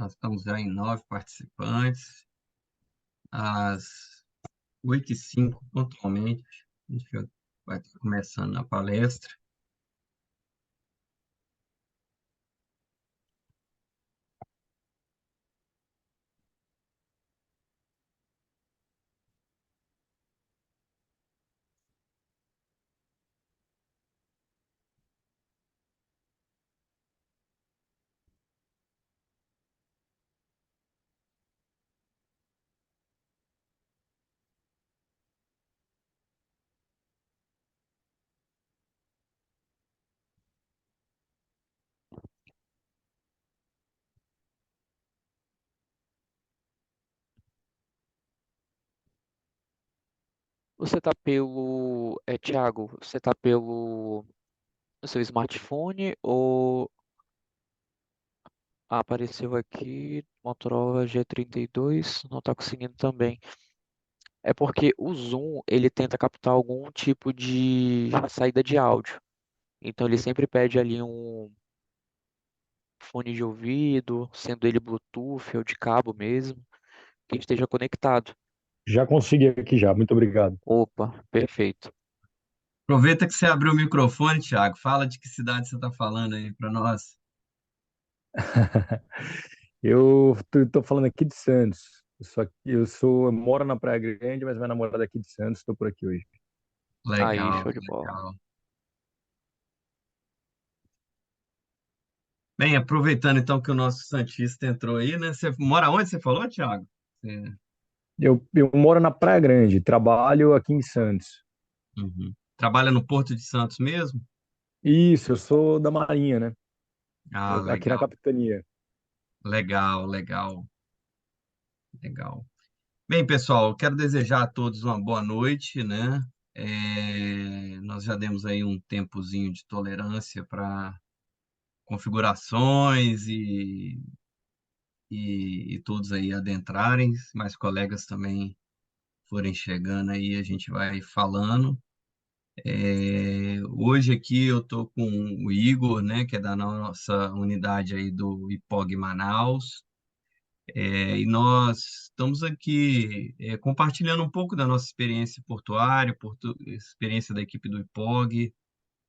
Nós estamos já em 9 participantes. Às 8h05, pontualmente, a gente vai estar começando a palestra. Você tá pelo. Thiago, você tá pelo seu smartphone ou apareceu aqui Motorola G32? Não tá conseguindo também. É porque o Zoom, ele tenta captar algum tipo de saída de áudio. Então ele sempre pede ali um fone de ouvido, sendo ele Bluetooth ou de cabo mesmo, que esteja conectado. Já consegui aqui já, muito obrigado. Opa, perfeito. Aproveita que você abriu o microfone, Thiago. Fala de que cidade você está falando aí para nós. Eu tô falando aqui de Santos. Só que eu moro na Praia Grande, mas minha namorada é aqui de Santos, estou por aqui hoje. Aí, Legal, show de bola. legal. Bem, aproveitando então que o nosso Santista entrou aí, né? Você mora onde você falou, Thiago? Você- Eu moro na Praia Grande, trabalho aqui em Santos. Uhum. Trabalha no Porto de Santos mesmo? Isso, eu sou da Marinha, né? Ah, Aqui na legal, capitania. legal, legal, legal. Bem, pessoal, eu quero desejar a todos uma boa noite, né? Nós já demos aí um tempozinho de tolerância para configurações e todos aí adentrarem, mais colegas também forem chegando aí, a gente vai falando. Hoje aqui eu estou com o Igor, né, que é da nossa unidade aí do IPOG Manaus. E nós estamos aqui compartilhando um pouco da nossa experiência portuária, experiência da equipe do IPOG,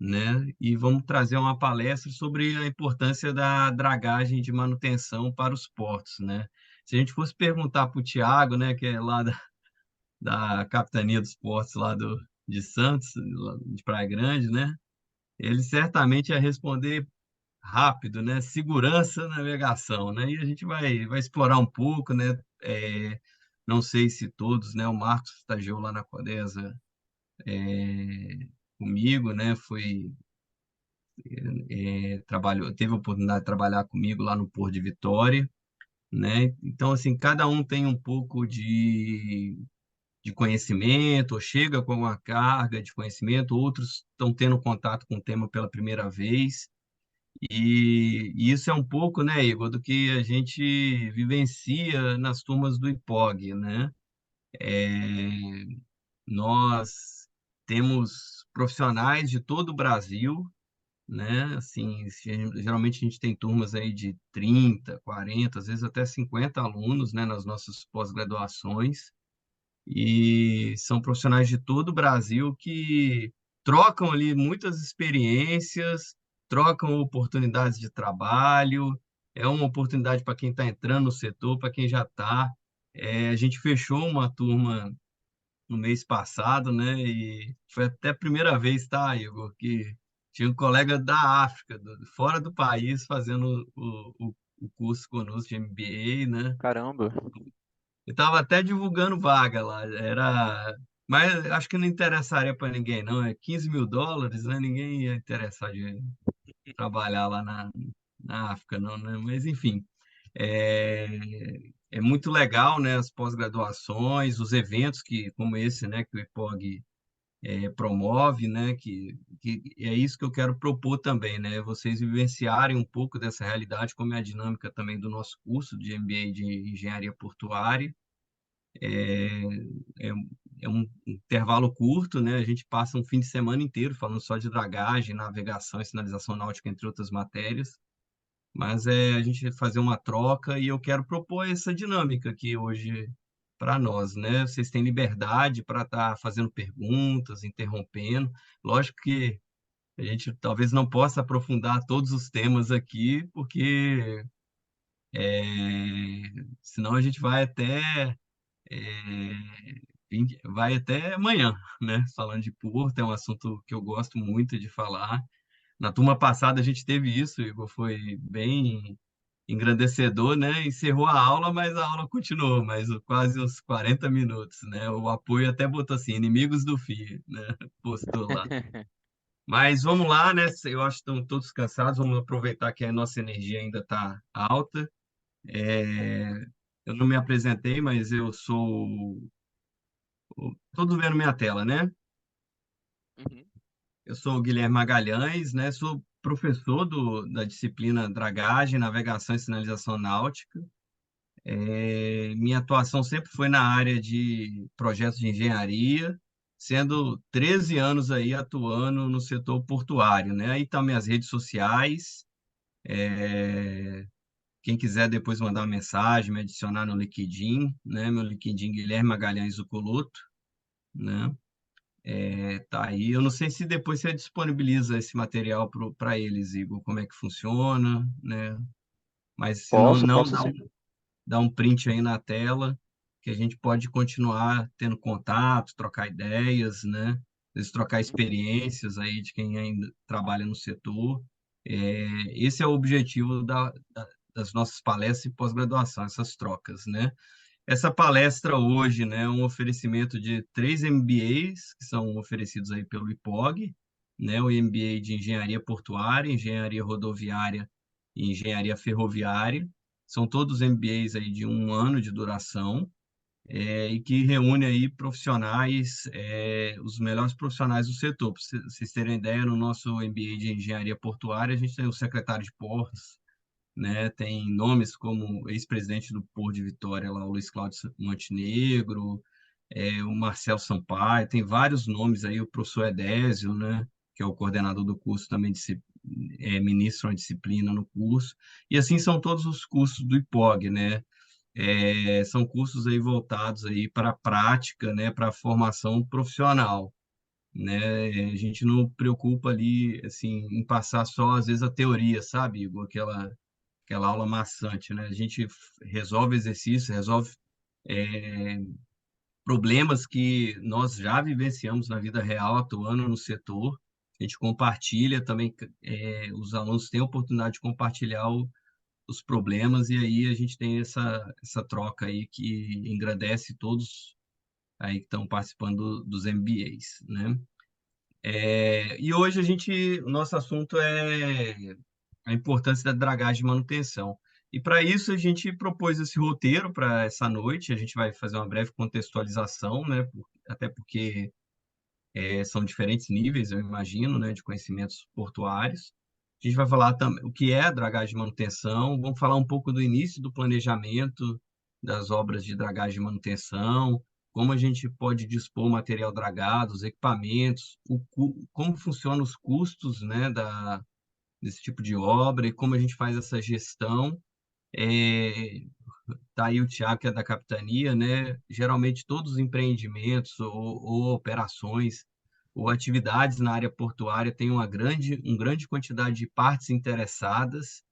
né? E vamos trazer uma palestra sobre a importância da dragagem de manutenção para os portos, né? Se a gente fosse perguntar para o Tiago, né, que é lá da Capitania dos Portos lá de Santos, lá de Praia Grande, né? Ele certamente ia responder rápido, né? Segurança na navegação, né? E a gente vai explorar um pouco, né? Não sei se todos, né? O Marcos estagiou lá na Codesa comigo, né? Teve a oportunidade de trabalhar comigo lá no Porto de Vitória, né? Então, assim, cada um tem um pouco de conhecimento, ou chega com uma carga de conhecimento, outros estão tendo contato com o tema pela primeira vez. E isso é um pouco, né, Igor, do que a gente vivencia nas turmas do IPOG, né? É, Nós temos profissionais de todo o Brasil, né? Assim, geralmente a gente tem turmas aí de 30, 40, às vezes até 50 alunos, né, nas nossas pós-graduações, e são profissionais de todo o Brasil que trocam ali muitas experiências, trocam oportunidades de trabalho, é uma oportunidade para quem está entrando no setor, para quem já está. A gente fechou uma turma no mês passado, né? E foi até a primeira vez, tá, Igor, que tinha um colega da África, fora do país, fazendo o curso conosco de MBA, né? Caramba. Eu tava até divulgando vaga lá, mas acho que não interessaria para ninguém, não. É US$ 15.000, né? Ninguém ia interessar de trabalhar lá na África, não, né? Mas enfim, é, é muito legal, né? As pós-graduações, os eventos como esse, né? Que o IPOG promove, né? Que é isso que eu quero propor também, né? Vocês vivenciarem um pouco dessa realidade, como é a dinâmica também do nosso curso de MBA de Engenharia Portuária. É, é um intervalo curto, né? A gente passa um fim de semana inteiro falando só de dragagem, navegação e sinalização náutica, entre outras matérias. mas a gente fazer uma troca e eu quero propor essa dinâmica aqui hoje para nós, né? Vocês têm liberdade para estar fazendo perguntas, interrompendo. Lógico que a gente talvez não possa aprofundar todos os temas aqui, porque senão a gente vai até amanhã, né? Falando de Porto, é um assunto que eu gosto muito de falar. Na turma passada a gente teve isso, Igor, foi bem engrandecedor, né? Encerrou a aula, mas a aula continuou, quase uns 40 minutos, né? O apoio até botou assim, inimigos do FII, né? Postou lá. Mas vamos lá, né? Eu acho que estão todos cansados, vamos aproveitar que a nossa energia ainda está alta. É, Eu não me apresentei, mas eu sou. Todos vendo minha tela, né? Uhum. Eu sou o Guilherme Magalhães, né? Sou professor da disciplina Dragagem, Navegação e Sinalização Náutica. Minha atuação sempre foi na área de projetos de engenharia, sendo 13 anos aí atuando no setor portuário, né? Aí estão minhas redes sociais. é, Quem quiser depois mandar uma mensagem, me adicionar no LinkedIn, né? Meu LinkedIn Guilherme Magalhães Zucoloto, né? Tá aí. Eu não sei se depois você disponibiliza esse material para eles, Igor, como é que funciona, né? Mas se não, não Posso dá sim. dá um print aí na tela, que a gente pode continuar tendo contato, trocar ideias, né? Às vezes trocar Uhum. experiências aí de quem ainda trabalha no setor. Esse é o objetivo das nossas palestras e pós-graduação, essas trocas, né? Essa palestra hoje, né, é um oferecimento de 3 MBAs que são oferecidos aí pelo IPOG, né, o MBA de Engenharia Portuária, Engenharia Rodoviária e Engenharia Ferroviária. São todos MBAs aí de 1 ano de duração, e que reúne aí profissionais, os melhores profissionais do setor. Para vocês terem ideia, no nosso MBA de Engenharia Portuária, a gente tem o secretário de Portos, né? Tem nomes como o ex-presidente do Porto de Vitória, lá, o Luiz Cláudio Montenegro, o Marcel Sampaio, tem vários nomes aí, o professor Edésio, né? Que é o coordenador do curso, também ministra uma disciplina no curso. E assim são todos os cursos do IPOG, né? São cursos aí voltados aí para a prática, né? Para a formação profissional, né? A gente não preocupa ali, assim, em passar só, às vezes, a teoria, sabe, Igor? Aquela aula maçante, né? A gente resolve exercícios, resolve é, problemas que nós já vivenciamos na vida real, atuando no setor. A gente compartilha também, os alunos têm a oportunidade de compartilhar os problemas, e aí a gente tem essa troca aí que engrandece todos aí que estão participando dos MBAs, né? E hoje o nosso assunto é a importância da dragagem e manutenção. E para isso a gente propôs esse roteiro para essa noite. A gente vai fazer uma breve contextualização, né? Até porque são diferentes níveis, eu imagino, né, de conhecimentos portuários. A gente vai falar também o que é a dragagem e manutenção. Vamos falar um pouco do início do planejamento das obras de dragagem e manutenção, como a gente pode dispor o material dragado, os equipamentos, como funcionam os custos, né, desse tipo de obra e como a gente faz essa gestão. É, Tá aí o Tiago, que é da capitania, né? Geralmente todos os empreendimentos ou operações ou atividades na área portuária têm uma grande quantidade de partes interessadas.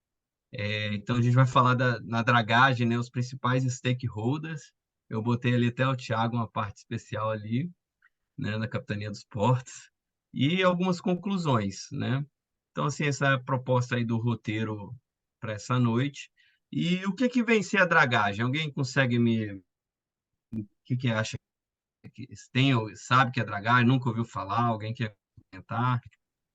Então a gente vai falar na dragagem, né? Os principais stakeholders. Eu botei ali até o Tiago, uma parte especial ali, né? Na capitania dos portos. E algumas conclusões, né? Então, assim, essa é a proposta aí do roteiro para essa noite. E o que que vem ser a dragagem? Alguém consegue o que que acha que tem, ou sabe que é dragagem? Nunca ouviu falar? Alguém quer comentar? O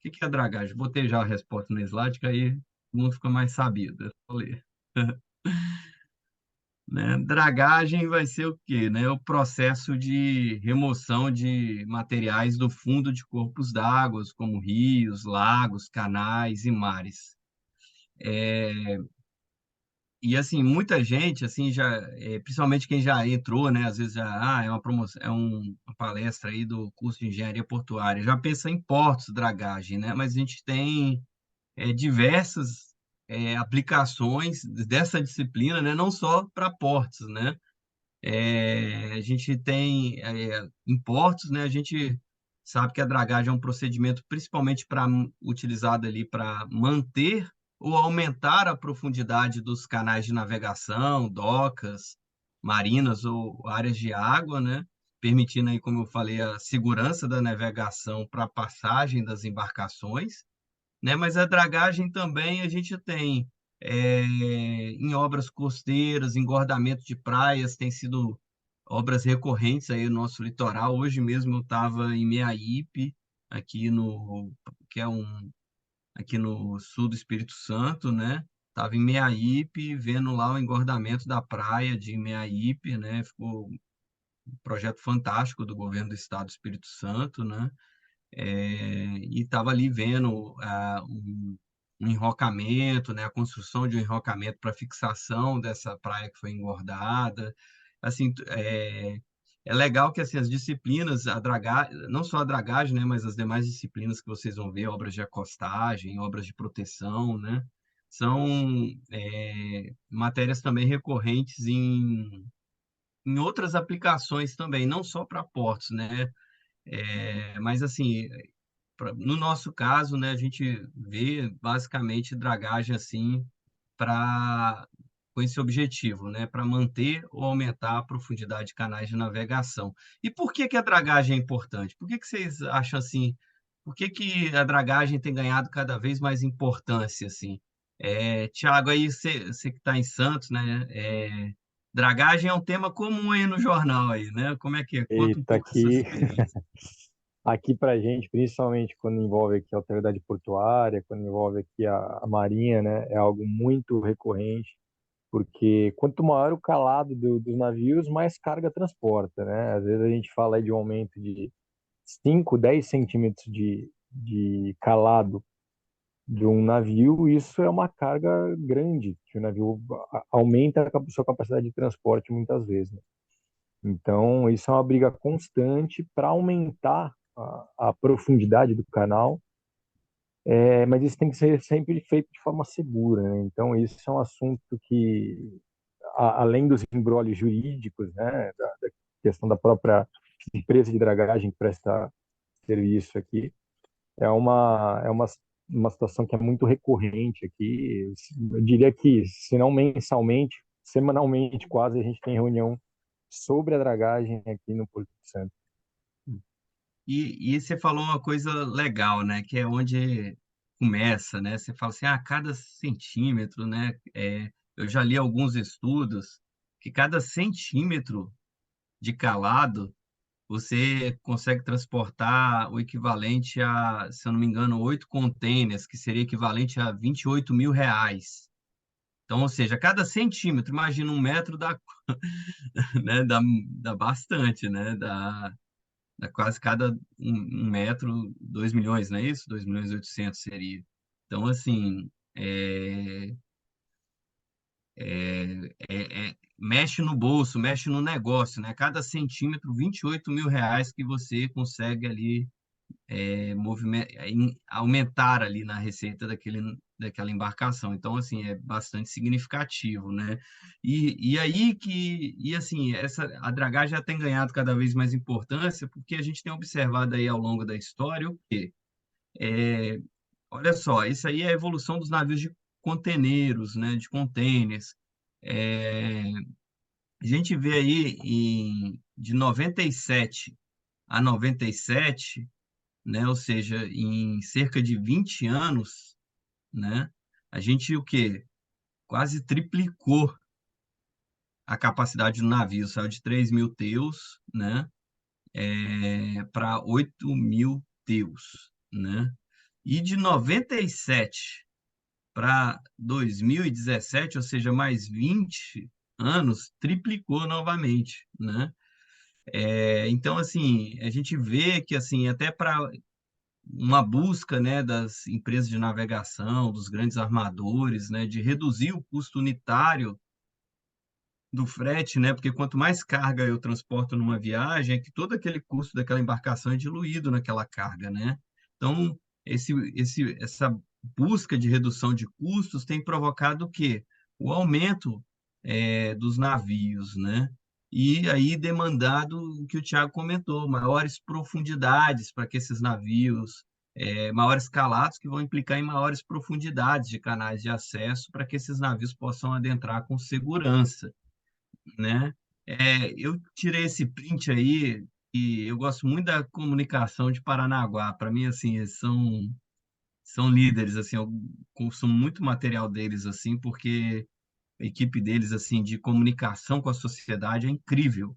que que é dragagem? Botei já a resposta no slide, que aí o mundo fica mais sabido. Eu vou ler. Né? Dragagem vai ser o quê? Né? O processo de remoção de materiais do fundo de corpos d'água, como rios, lagos, canais e mares. E assim, muita gente, assim, principalmente quem já entrou, né, às vezes é uma promoção, uma palestra aí do curso de engenharia portuária, já pensa em portos, dragagem, né? Mas a gente tem diversas aplicações dessa disciplina, né? Não só para portos, né? A gente tem em portos, né? A gente sabe que a dragagem é um procedimento principalmente utilizado ali para manter ou aumentar a profundidade dos canais de navegação, docas, marinas ou áreas de água, né? Permitindo aí, como eu falei, a segurança da navegação para a passagem das embarcações, né? Mas a dragagem também a gente tem em obras costeiras, engordamento de praias, tem sido obras recorrentes aí no nosso litoral. Hoje mesmo eu estava em Meaípe, aqui no, que é aqui no sul do Espírito Santo, né? Estava em Meaípe, vendo lá o engordamento da praia de Meaípe, né? Ficou um projeto fantástico do governo do estado do Espírito Santo, né? E estava ali vendo um enrocamento, né, a construção de um enrocamento para fixação dessa praia que foi engordada. Assim, é legal que assim, as disciplinas, não só a dragagem, né, mas as demais disciplinas que vocês vão ver, obras de acostagem, obras de proteção, né, são matérias também recorrentes em outras aplicações também, não só para portos, né? Mas assim, no nosso caso, né, a gente vê basicamente dragagem assim para com esse objetivo, né, para manter ou aumentar a profundidade de canais de navegação. E por que que a dragagem é importante? Por que que vocês acham assim? Por que que a dragagem tem ganhado cada vez mais importância assim? Tiago, aí você que está em Santos, né? Dragagem é um tema comum aí no jornal aí, né? Como é que é? Conta um Eita, pouco a sua aqui, experiência. aqui para gente, principalmente quando envolve aqui a autoridade portuária, quando envolve aqui a Marinha, né, é algo muito recorrente, porque quanto maior o calado dos navios, mais carga transporta, né? Às vezes a gente fala aí de um aumento de 5, 10 centímetros de calado de um navio, isso é uma carga grande, que o navio aumenta a sua capacidade de transporte muitas vezes, né? Então, isso é uma briga constante para aumentar a profundidade do canal, mas isso tem que ser sempre feito de forma segura, né? Então, isso é um assunto que, além dos embrólios jurídicos, né, da questão da própria empresa de dragagem que presta serviço aqui, é uma situação que é muito recorrente aqui. Eu diria que, se não mensalmente, semanalmente quase, a gente tem reunião sobre a dragagem aqui no Porto Santo. E você falou uma coisa legal, né? Que é onde começa, né? Você fala assim, cada centímetro, né? Eu já li alguns estudos que cada centímetro de calado você consegue transportar o equivalente a, se eu não me engano, 8 containers, que seria equivalente a R$ 28.000. Então, ou seja, cada centímetro, imagina 1 metro né, dá bastante, né? Dá quase cada um metro, 2 milhões, não é isso? 2.800.000 seria. Então, assim, mexe no bolso, mexe no negócio, né? Cada centímetro, R$ 28.000 que você consegue ali aumentar ali na receita daquela embarcação. Então, assim, é bastante significativo, né? E aí e assim, a dragagem já tem ganhado cada vez mais importância, porque a gente tem observado aí ao longo da história o quê? É, olha só, isso aí é a evolução dos navios de conteneiros, né? De containers. A gente vê aí de 97 a 97, né? Ou seja, em cerca de 20 anos, né? A gente o quê? Quase triplicou a capacidade do navio, saiu de 3.000 teus, né? Para 8.000 teus, né? E de 97 para 2017, ou seja, mais 20 anos, triplicou novamente, né? Então, assim, a gente vê que, assim, até para uma busca, né, das empresas de navegação, dos grandes armadores, né, de reduzir o custo unitário do frete, né, porque quanto mais carga eu transporto numa viagem, é que todo aquele custo daquela embarcação é diluído naquela carga, né? Então, essa busca de redução de custos tem provocado o quê? O aumento dos navios, né? E aí demandado o que o Tiago comentou, maiores profundidades para que esses navios, maiores calados que vão implicar em maiores profundidades de canais de acesso para que esses navios possam adentrar com segurança, né? Eu tirei esse print aí e eu gosto muito da comunicação de Paranaguá. Para mim, assim, eles são líderes, assim, eu consumo muito material deles, assim, porque a equipe deles, assim, de comunicação com a sociedade é incrível,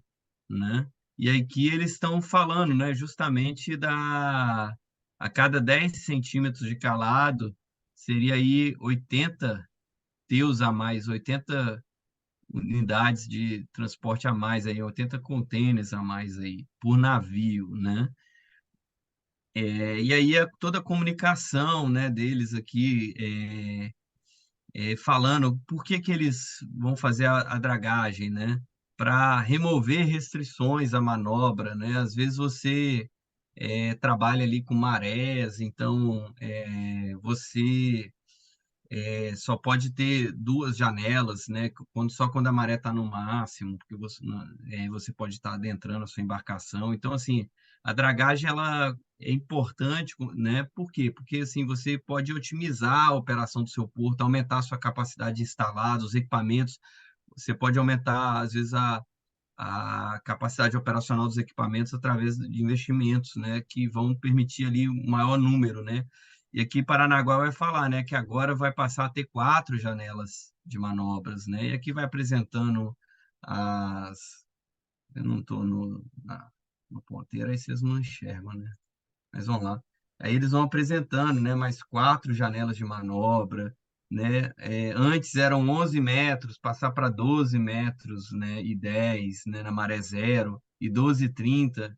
né? E aqui eles estão falando, né, justamente a cada 10 centímetros de calado, seria aí 80 TEUs a mais, 80 unidades de transporte a mais, aí, 80 contêineres a mais aí, por navio, né? E aí toda a comunicação, né, deles aqui, falando por que que eles vão fazer a dragagem, né? Para remover restrições à manobra, né? Às vezes você trabalha ali com marés, então você só pode ter duas janelas, né? Só quando a maré está no máximo, porque você pode estar adentrando a sua embarcação. Então, assim, a dragagem ela é importante, né? Por quê? Porque assim você pode otimizar a operação do seu porto, aumentar a sua capacidade de instalar, os equipamentos. Você pode aumentar, às vezes, a capacidade operacional dos equipamentos através de investimentos, né, que vão permitir ali um maior número, né? E aqui Paranaguá vai falar, né, que agora vai passar a ter 4 janelas de manobras, né? E aqui vai apresentando as... Eu não estou no ponteiro, aí vocês não enxergam, né? Mas vamos lá. Aí eles vão apresentando, né, mais 4 janelas de manobra, né? Antes eram 11 metros, passar para 12 metros, né, e 10, né, na maré zero, e 12,30,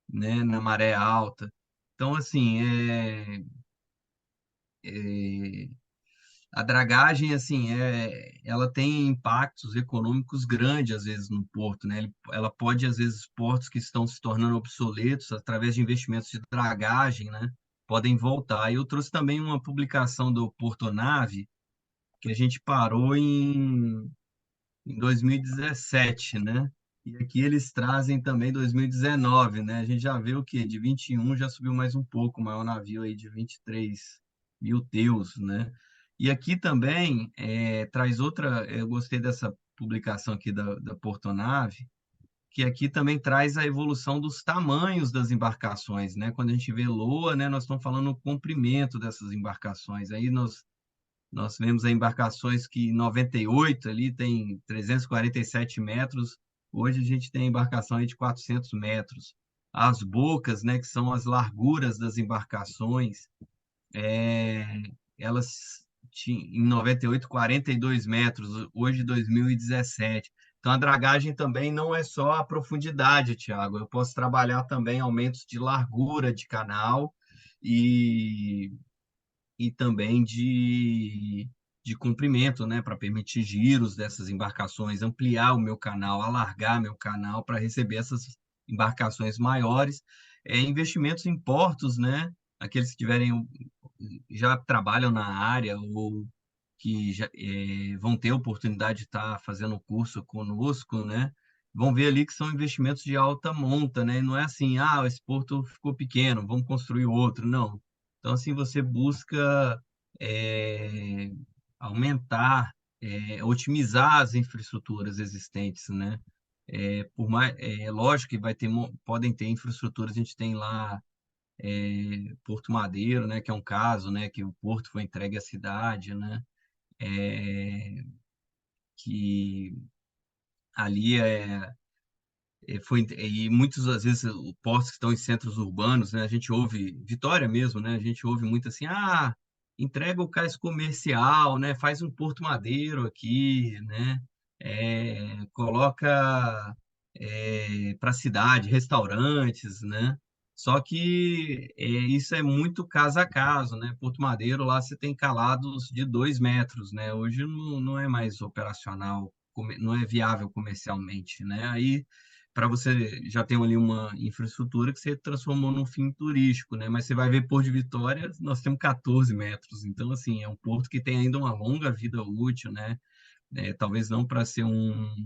né, na maré alta. Então, assim, é, a dragagem, assim, ela tem impactos econômicos grandes, às vezes, no porto, né? Ela pode, às vezes, portos que estão se tornando obsoletos, através de investimentos de dragagem, né? Podem voltar. E eu trouxe também uma publicação do Portonave, que a gente parou em 2017, né? E aqui eles trazem também 2019, né? A gente já vê o quê? De 21 já subiu mais um pouco, o maior navio aí de 23 mil teus, né? E aqui também traz outra, eu gostei dessa publicação aqui da Portonave, que aqui também traz a evolução dos tamanhos das embarcações, né? Quando a gente vê Loa, né, nós estamos falando o comprimento dessas embarcações. Aí nós vemos embarcações que em 98 ali tem 347 metros, hoje a gente tem embarcação aí de 400 metros. As bocas, né, que são as larguras das embarcações, é, elas tinham em 98 42 metros, hoje 2017. Então a dragagem também não é só a profundidade, Tiago. Eu posso trabalhar também aumentos de largura de canal e também de comprimento, né, para permitir giros dessas embarcações, ampliar o meu canal, alargar meu canal para receber essas embarcações maiores. Investimentos em portos, né, aqueles que já trabalham na área ou que vão ter oportunidade de estar fazendo o curso conosco, né? Vão ver ali que são investimentos de alta monta, né? E não é assim, esse porto ficou pequeno, vamos construir outro. Não. Então, assim, você busca é, aumentar, otimizar as infraestruturas existentes, né? Lógico que podem ter infraestruturas, a gente tem lá Porto Madeiro, né? Que é um caso, né? Que o porto foi entregue à cidade, né? é, que ali e muitas das vezes os postos que estão em centros urbanos, né, a gente ouve, Vitória mesmo, né, a gente ouve muito assim, entrega o cais comercial, né, faz um Porto Madeiro aqui, né, coloca para a cidade, restaurantes, né, só que isso é muito caso a caso, né, Porto Madeiro lá você tem calados de 2 metros, né, hoje não é mais operacional, não é viável comercialmente, né, aí para você já ter ali uma infraestrutura que você transformou num fim turístico, né? Mas você vai ver Porto de Vitória, nós temos 14 metros, então assim é um porto que tem ainda uma longa vida útil, né? Talvez não para ser um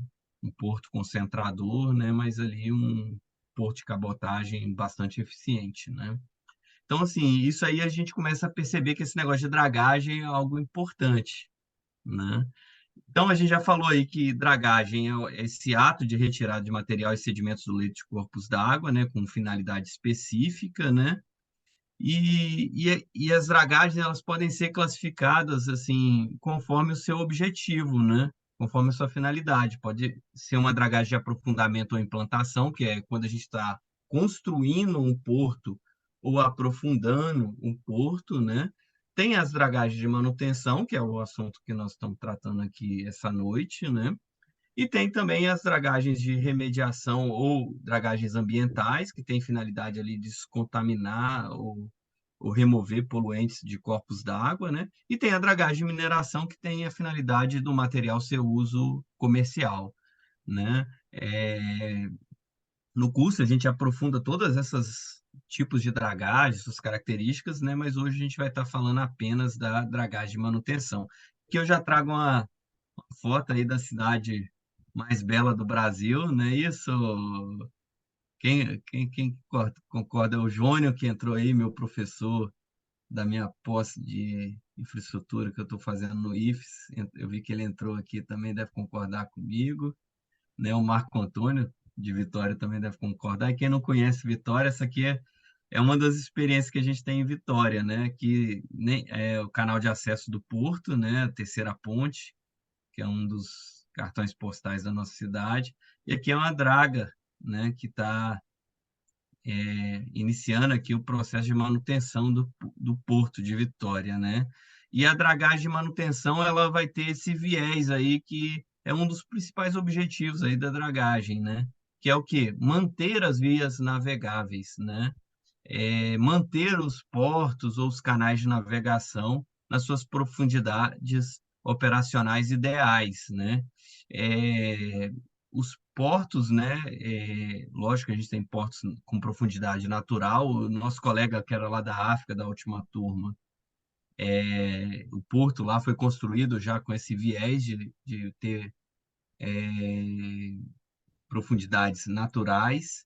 porto concentrador, né? Mas ali um porto de cabotagem bastante eficiente, né? Então assim, isso aí a gente começa a perceber que esse negócio de dragagem é algo importante, né? Então, a gente já falou aí que dragagem é esse ato de retirada de material e sedimentos do leito de corpos d'água, né, com finalidade específica, né? E as dragagens elas podem ser classificadas assim conforme o seu objetivo, né? Conforme a sua finalidade. Pode ser uma dragagem de aprofundamento ou implantação, que é quando a gente está construindo um porto ou aprofundando um porto, né? Tem as dragagens de manutenção, que é o assunto que nós estamos tratando aqui essa noite, né? E tem também as dragagens de remediação ou dragagens ambientais, que têm finalidade ali de descontaminar ou remover poluentes de corpos d'água, né? E tem a dragagem de mineração, que tem a finalidade do material ser uso comercial, né? No curso a gente aprofunda todas essas tipos de dragagem, suas características, né? Mas hoje a gente vai estar falando apenas da dragagem de manutenção, que eu já trago uma foto aí da cidade mais bela do Brasil, não é isso? Quem concorda é o Jônio, que entrou aí, meu professor da minha posse de infraestrutura que eu estou fazendo no IFES. Eu vi que ele entrou aqui também, deve concordar comigo, né? O Marco Antônio, de Vitória, também deve concordar. E quem não conhece Vitória, essa aqui é uma das experiências que a gente tem em Vitória, né? Que nem, é o canal de acesso do Porto, né? A Terceira Ponte, que é um dos cartões postais da nossa cidade. E aqui é uma draga, né, que está iniciando aqui o processo de manutenção do Porto de Vitória, né? E a dragagem de manutenção, ela vai ter esse viés aí que é um dos principais objetivos aí da dragagem, né? Que é o quê? Manter as vias navegáveis, né? Manter os portos ou os canais de navegação nas suas profundidades operacionais ideais, né? É, os portos, né? Lógico que a gente tem portos com profundidade natural. O nosso colega que era lá da África, da última turma, o porto lá foi construído já com esse viés de ter profundidades naturais,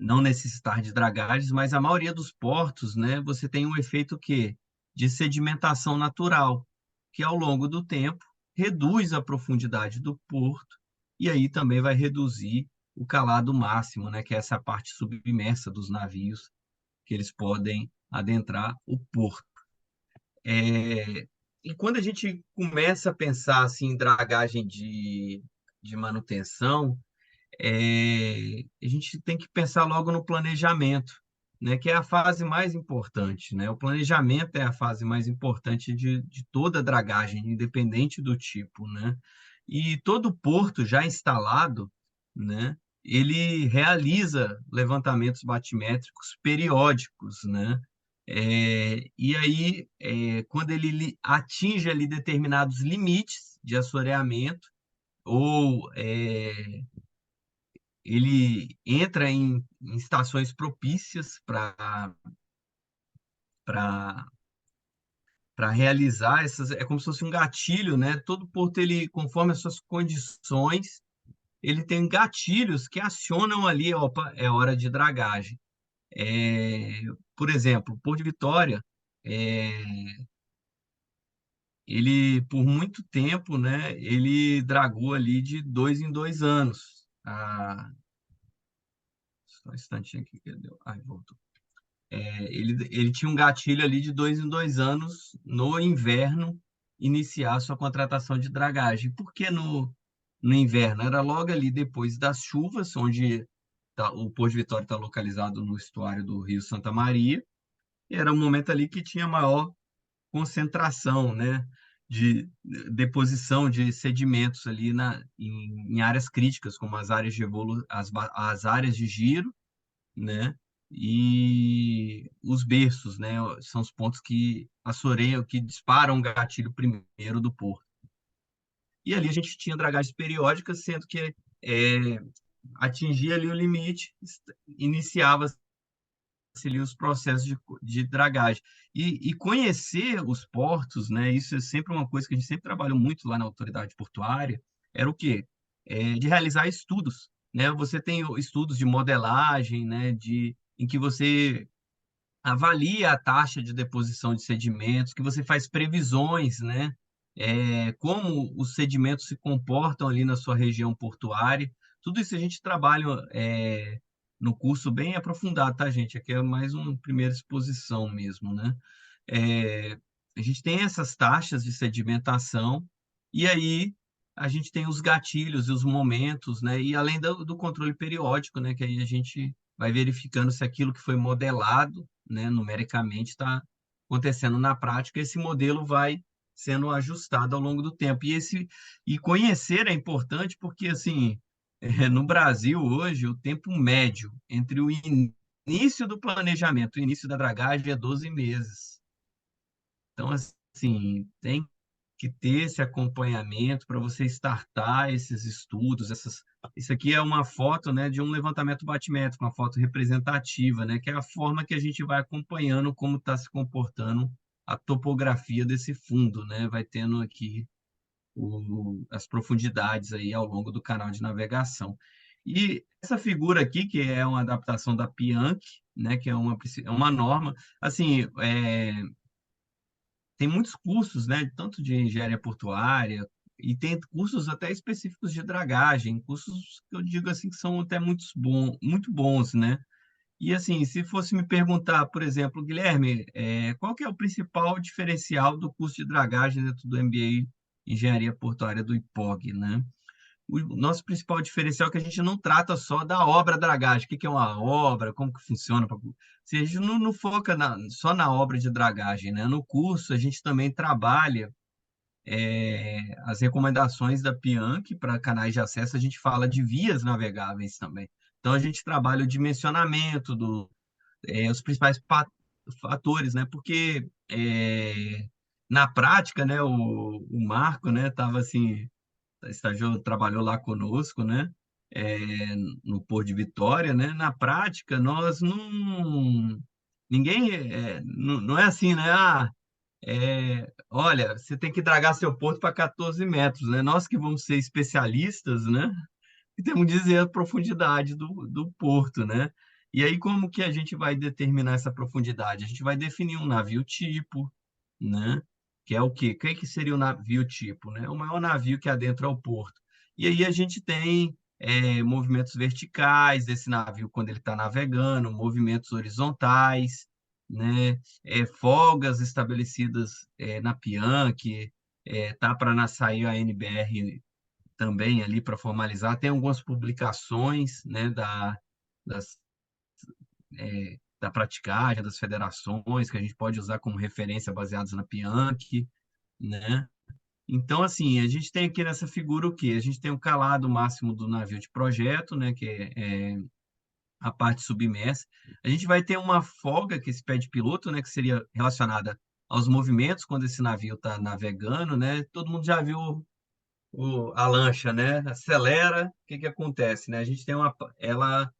não necessitar de dragagens, mas a maioria dos portos, né, você tem um efeito que de sedimentação natural, que ao longo do tempo reduz a profundidade do porto e aí também vai reduzir o calado máximo, né, que é essa parte submersa dos navios que eles podem adentrar o porto. E quando a gente começa a pensar assim, em dragagem de manutenção, a gente tem que pensar logo no planejamento, né, que é a fase mais importante, né? O planejamento é a fase mais importante de toda a dragagem, independente do tipo, né? E todo porto já instalado, né, ele realiza levantamentos batimétricos periódicos, né? E aí, quando ele atinge ali determinados limites de assoreamento, ou ele entra em estações propícias para realizar essas, é como se fosse um gatilho, né? Todo porto ele, conforme as suas condições, ele tem gatilhos que acionam ali, opa, é hora de dragagem. É, por exemplo, o Porto de Vitória, é, ele por muito tempo, né? Ele dragou ali de 2 em 2 anos. Só um instantinho aqui que ele deu. Ai, voltou. Ele tinha um gatilho ali de 2 em 2 anos, no inverno, iniciar sua contratação de dragagem. Por que no inverno? Era logo ali depois das chuvas, onde o Porto de Vitória está localizado no estuário do Rio Santa Maria, e era um momento ali que tinha maior concentração, né, de deposição de sedimentos ali em áreas críticas, como as áreas de as áreas de giro, né? E os berços, né? São os pontos que assoreiam, que disparam o gatilho primeiro do porto. E ali a gente tinha dragagens periódicas, sendo que é, atingia ali o limite, iniciava-se ali os processos de dragagem. E conhecer os portos, né, isso é sempre uma coisa que a gente sempre trabalhou muito lá na autoridade portuária, era o quê? De realizar estudos, né? Você tem estudos de modelagem, né, em que você avalia a taxa de deposição de sedimentos, que você faz previsões, né? Como os sedimentos se comportam ali na sua região portuária. Tudo isso a gente trabalha no curso bem aprofundado, tá, gente? Aqui é mais uma primeira exposição mesmo, né? É, a gente tem essas taxas de sedimentação e aí a gente tem os gatilhos e os momentos, né? E além do controle periódico, né? Que aí a gente vai verificando se aquilo que foi modelado, né, numericamente está acontecendo na prática, esse modelo vai sendo ajustado ao longo do tempo. E conhecer é importante porque assim, no Brasil hoje o tempo médio entre o início do planejamento e o início da dragagem é 12 meses. Então, assim, tem que ter esse acompanhamento para você startar esses estudos. Isso aqui é uma foto, né, de um levantamento batimétrico, uma foto representativa, né, que é a forma que a gente vai acompanhando como está se comportando a topografia desse fundo, né? Vai tendo aqui as profundidades aí ao longo do canal de navegação. E essa figura aqui, que é uma adaptação da Pianch, né, que é uma norma, assim, tem muitos cursos, né, tanto de engenharia portuária, e tem cursos até específicos de dragagem, cursos que eu digo assim que são até muito bons, né? E assim, se fosse me perguntar, por exemplo, Guilherme, qual que é o principal diferencial do curso de dragagem dentro do MBA Engenharia Portuária do IPOG, né? O nosso principal diferencial é que a gente não trata só da obra dragagem, o que é uma obra, como que funciona. Se a gente não foca só na obra de dragagem, né? No curso, a gente também trabalha as recomendações da Pianch para canais de acesso, a gente fala de vias navegáveis também. Então, a gente trabalha o dimensionamento, os principais fatores, né? Porque na prática, né, o Marco, né, estava assim estagiou, trabalhou lá conosco, né? É, no Porto de Vitória, né? Na prática, nós não. Ninguém. Não é assim, né? Olha, você tem que dragar seu porto para 14 metros, né? Nós que vamos ser especialistas, né? E temos que dizer a profundidade do porto, né? E aí, como que a gente vai determinar essa profundidade? A gente vai definir um navio tipo, né? Que é o quê? O que seria o navio tipo, né? O maior navio que adentra o porto. E aí a gente tem movimentos verticais desse navio quando ele está navegando, movimentos horizontais, né? Folgas estabelecidas na Pianch, tá para sair a NBR também ali para formalizar. Tem algumas publicações, né, das, da praticagem, das federações, que a gente pode usar como referência baseadas na Pianch, né? Então, assim, a gente tem aqui nessa figura o quê? A gente tem o calado máximo do navio de projeto, né, que é a parte submersa. A gente vai ter uma folga, que esse pé de piloto, né, que seria relacionada aos movimentos quando esse navio está navegando, né? Todo mundo já viu a lancha, né? Acelera, o que que acontece, né? A gente tem ela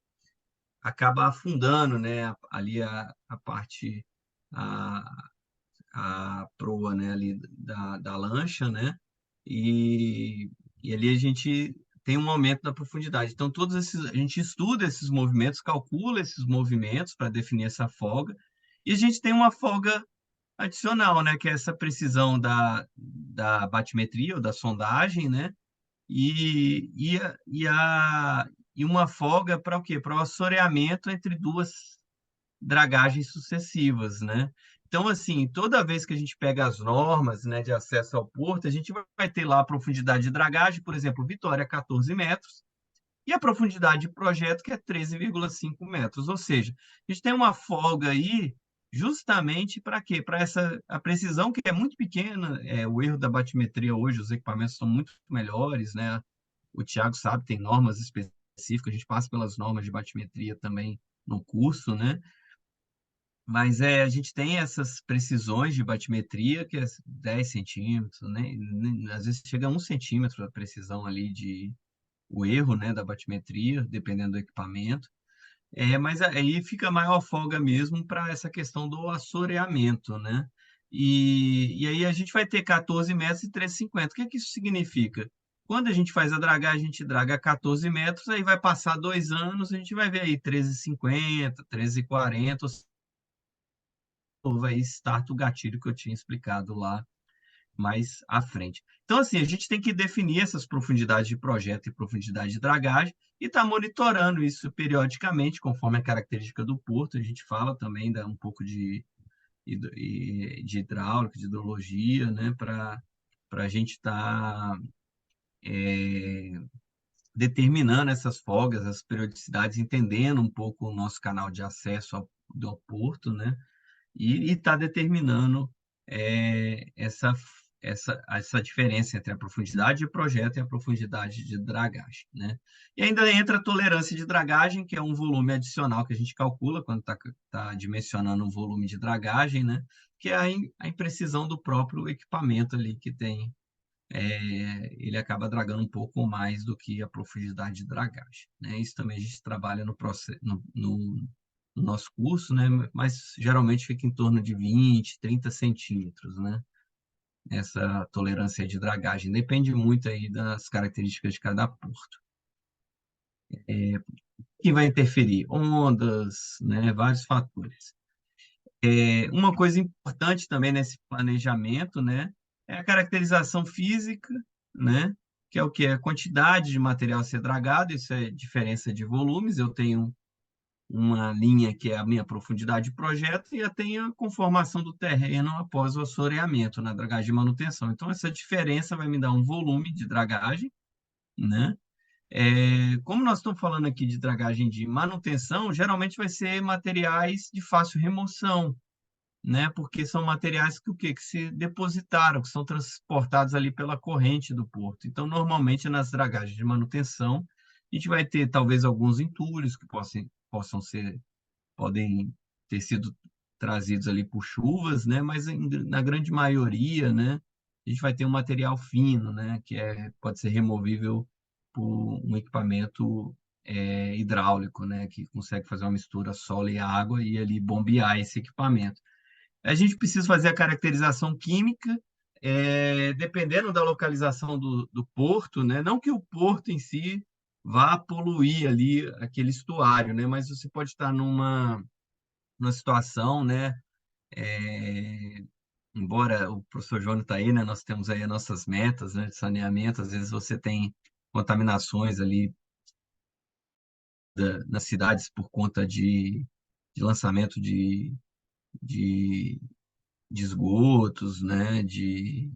acaba afundando, né? Ali a parte, a, a proa, né? Ali da lancha, né? E, e ali a gente tem um aumento da profundidade. Então, a gente estuda esses movimentos, calcula esses movimentos para definir essa folga, e a gente tem uma folga adicional, né? Que é essa precisão da batimetria ou da sondagem, né? e, e, a, e, a, e uma folga para o quê? Para o assoreamento entre duas dragagens sucessivas, né? Então, assim, toda vez que a gente pega as normas, né, de acesso ao porto, a gente vai ter lá a profundidade de dragagem, por exemplo, Vitória, 14 metros, e a profundidade de projeto, que é 13,5 metros. Ou seja, a gente tem uma folga aí justamente para quê? Para a precisão que é muito pequena, o erro da batimetria hoje, os equipamentos são muito melhores, né? O Thiago sabe, tem normas específicas, a gente passa pelas normas de batimetria também no curso, né? Mas a gente tem essas precisões de batimetria, que é 10 centímetros, né? Às vezes chega a 1 centímetro a precisão ali o erro, né, da batimetria, dependendo do equipamento. Mas aí fica maior folga mesmo para essa questão do assoreamento, né? E aí a gente vai ter 14 metros e 13,50. O que que isso significa? Quando a gente faz a dragagem, a gente draga 14 metros, aí vai passar 2 anos, a gente vai ver aí 13,50, 13,40, vai start o gatilho que eu tinha explicado lá mais à frente. Então, assim, a gente tem que definir essas profundidades de projeto e profundidade de dragagem e estar monitorando isso periodicamente, conforme a característica do porto. A gente fala também um pouco de hidráulica, de hidrologia, né, para a gente estar determinando essas folgas, as periodicidades, entendendo um pouco o nosso canal de acesso ao porto, né? E está determinando essa diferença entre a profundidade de projeto e a profundidade de dragagem, né? E ainda entra a tolerância de dragagem, que é um volume adicional que a gente calcula quando está dimensionando o volume de dragagem, né? Que é a imprecisão do próprio equipamento ali que tem. Ele acaba dragando um pouco mais do que a profundidade de dragagem, né? Isso também a gente trabalha no nosso curso, né? Mas geralmente fica em torno de 20, 30 centímetros, né? Essa tolerância de dragagem depende muito aí das características de cada porto. Que vai interferir? Ondas, né? Vários fatores. Uma coisa importante também nesse planejamento, né? É a caracterização física, né? Que é o que? A quantidade de material a ser dragado, isso é diferença de volumes. Eu tenho uma linha que é a minha profundidade de projeto e eu tenho a conformação do terreno após o assoreamento na dragagem de manutenção. Então, essa diferença vai me dar um volume de dragagem, né? Como nós estamos falando aqui de dragagem de manutenção, geralmente vai ser materiais de fácil remoção, né? Porque são materiais que o quê? Que se depositaram, que são transportados ali pela corrente do porto. Então, normalmente nas dragagens de manutenção, a gente vai ter talvez alguns entulhos que podem ter sido trazidos ali por chuvas, né? Mas na grande maioria, né, a gente vai ter um material fino, né, que pode ser removível por um equipamento hidráulico, né, que consegue fazer uma mistura solo e água e ali bombear esse equipamento. A gente precisa fazer a caracterização química, dependendo da localização do porto, né? Não que o porto em si vá poluir ali aquele estuário, né? Mas você pode estar numa situação, né? É, embora o professor João está aí, né? Nós temos aí as nossas metas, né, de saneamento. Às vezes você tem contaminações ali nas cidades por conta de lançamento de, de esgotos, né? De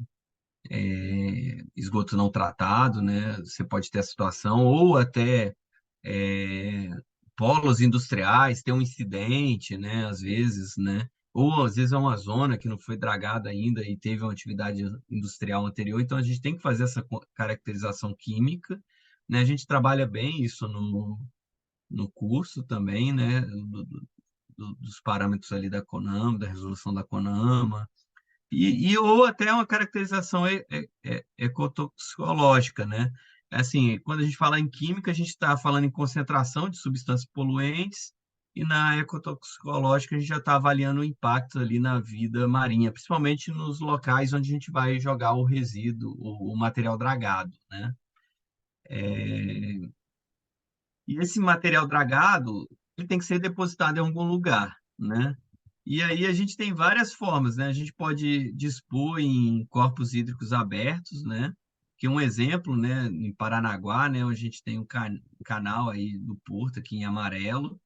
esgoto não tratado, né? Você pode ter a situação, ou até é, polos industriais, ter um incidente, né? Às vezes, né? Ou às vezes é uma zona que não foi dragada ainda e teve uma atividade industrial anterior, então a gente tem que fazer essa caracterização química, né? A gente trabalha bem isso no curso também, né? Dos parâmetros ali da CONAMA, da resolução da CONAMA, ou até uma caracterização ecotoxicológica, né? Assim, quando a gente fala em química, a gente está falando em concentração de substâncias poluentes, e na ecotoxicológica a gente já está avaliando o impacto ali na vida marinha, principalmente nos locais onde a gente vai jogar o resíduo, o material dragado, né? E esse material dragado, ele tem que ser depositado em algum lugar, né? E aí a gente tem várias formas, né? A gente pode dispor em corpos hídricos abertos, né? Que é um exemplo, né? Em Paranaguá, né? Onde a gente tem um canal aí do Porto, aqui em Amarelo,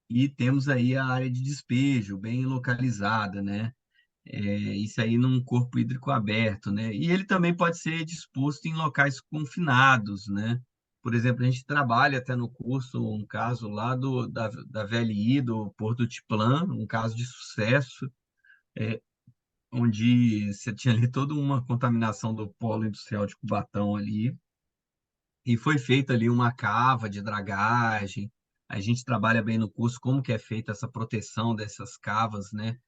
e temos aí a área de despejo bem localizada, né? Isso aí num corpo hídrico aberto, né? E ele também pode ser disposto em locais confinados, né? Por exemplo, a gente trabalha até no curso um caso lá da VLI, do Porto de Tiplã, um caso de sucesso, onde você tinha ali toda uma contaminação do polo industrial de Cubatão ali, e foi feita ali uma cava de dragagem. A gente trabalha bem no curso como que é feita essa proteção dessas cavas, né?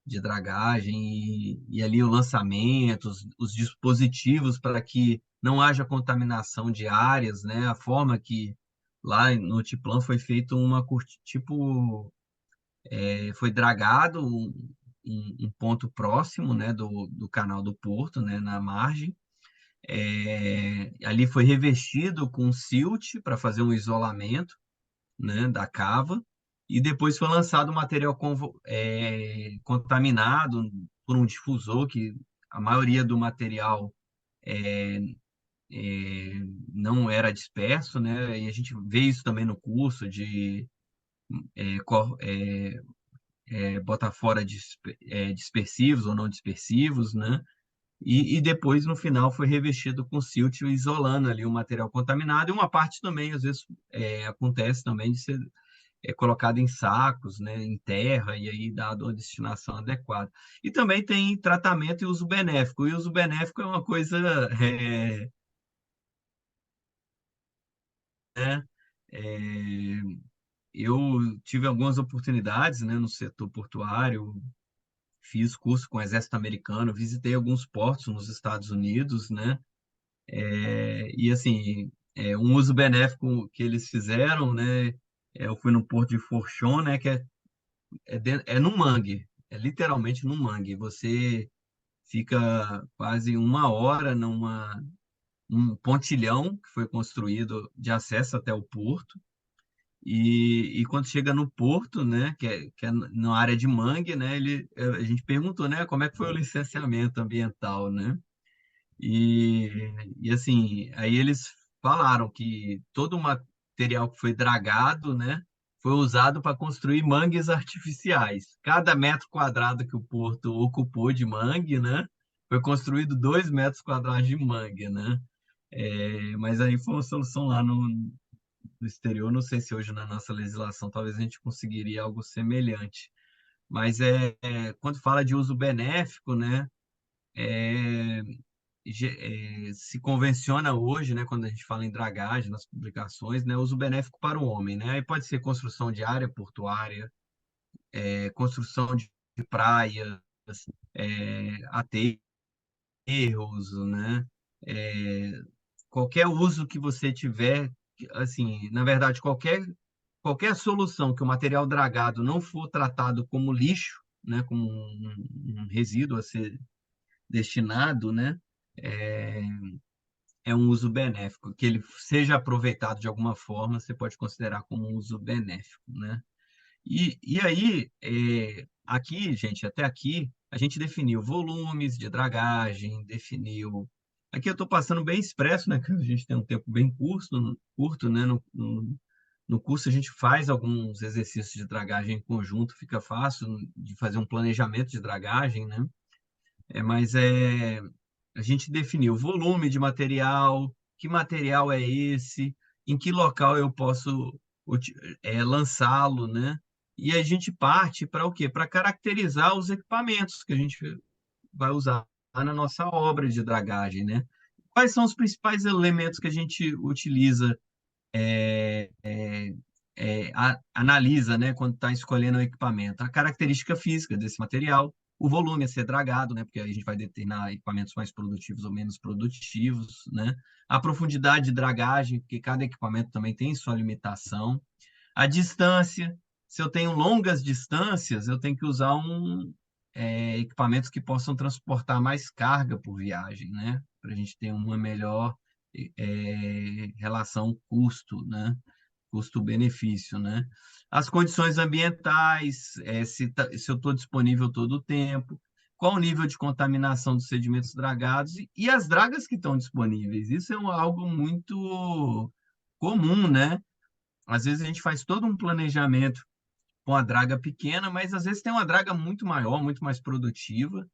de dragagem e ali o lançamento, os dispositivos para que não haja contaminação de áreas, né? A forma que lá no Tiplan foi feito tipo, foi dragado um ponto próximo, né, do canal do Porto, né, na margem. Ali foi revestido com silt para fazer um isolamento, né, da cava, e depois foi lançado um material contaminado por um difusor, que a maioria do material é, é, não era disperso, né, e a gente vê isso também no curso de botar fora dispersivos ou não dispersivos, né, e depois, no final, foi revestido com silt, isolando ali o material contaminado, e uma parte também, às vezes, acontece também de ser colocado em sacos, né, em terra, e aí dado uma destinação adequada. E também tem tratamento e uso benéfico. E uso benéfico é uma coisa, né, é, eu tive algumas oportunidades, né, no setor portuário, fiz curso com o Exército Americano, visitei alguns portos nos Estados Unidos, né, e assim, um uso benéfico que eles fizeram, né, eu fui no porto de Forchon, né, que é no mangue, é literalmente no mangue. Você fica quase uma hora um pontilhão que foi construído de acesso até o porto. E quando chega no porto, né, que é na área de mangue, né, a gente perguntou, né, como é que foi o licenciamento ambiental, né? E, e assim, aí eles falaram que todo o material que foi dragado, né, foi usado para construir mangues artificiais. Cada metro quadrado que o porto ocupou de mangue, né, foi construído 2 metros quadrados de mangue, né? Mas aí foi uma solução lá no exterior. Não sei se hoje na nossa legislação talvez a gente conseguiria algo semelhante. Mas quando fala de uso benéfico, né? é, Se convenciona hoje, né, quando a gente fala em dragagem nas publicações, né, uso benéfico para o homem, né? Aí pode ser construção de área portuária, construção de praias, aterros, né? É, Qualquer uso que você tiver, assim, na verdade, qualquer solução que o material dragado não for tratado como lixo, né, como um resíduo a ser destinado, né, é, é um uso benéfico. Que ele seja aproveitado de alguma forma, você pode considerar como um uso benéfico, né? E aí, aqui, gente, até aqui, a gente definiu volumes de dragagem, definiu. Aqui eu estou passando bem expresso, né? Que a gente tem um tempo bem curto, né? No curso a gente faz alguns exercícios de dragagem em conjunto, fica fácil de fazer um planejamento de dragagem, né? Mas a gente definiu volume de material, que material é esse, em que local eu posso lançá-lo, né? E a gente parte para o quê? Para caracterizar os equipamentos que a gente vai usar na nossa obra de dragagem, né? Quais são os principais elementos que a gente utiliza, analisa, né, quando está escolhendo o equipamento? A característica física desse material, o volume a ser dragado, né, porque aí a gente vai determinar equipamentos mais produtivos ou menos produtivos, né? A profundidade de dragagem, porque cada equipamento também tem sua limitação. A distância, se eu tenho longas distâncias, eu tenho que usar equipamentos que possam transportar mais carga por viagem, né? Para a gente ter uma melhor relação custo, né? Custo-benefício, né? As condições ambientais, se eu estou disponível todo o tempo, qual o nível de contaminação dos sedimentos dragados e as dragas que estão disponíveis. Isso é algo muito comum, né? Às vezes a gente faz todo um planejamento com a draga pequena, mas às vezes tem uma draga muito maior, muito mais produtiva,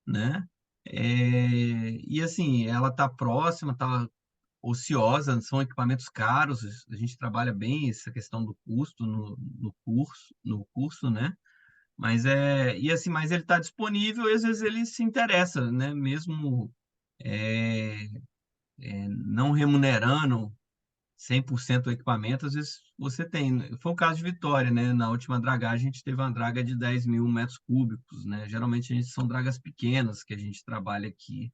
né? E assim, ela está próxima, está ociosa, são equipamentos caros, a gente trabalha bem essa questão do custo no curso, né? E assim, mas ele está disponível e às vezes ele se interessa, né? Mesmo não remunerando 100% o equipamento, às vezes você tem. Foi o caso de Vitória, né? Na última dragagem, a gente teve uma draga de 10.000 metros cúbicos, né? Geralmente, a gente são dragas pequenas que a gente trabalha aqui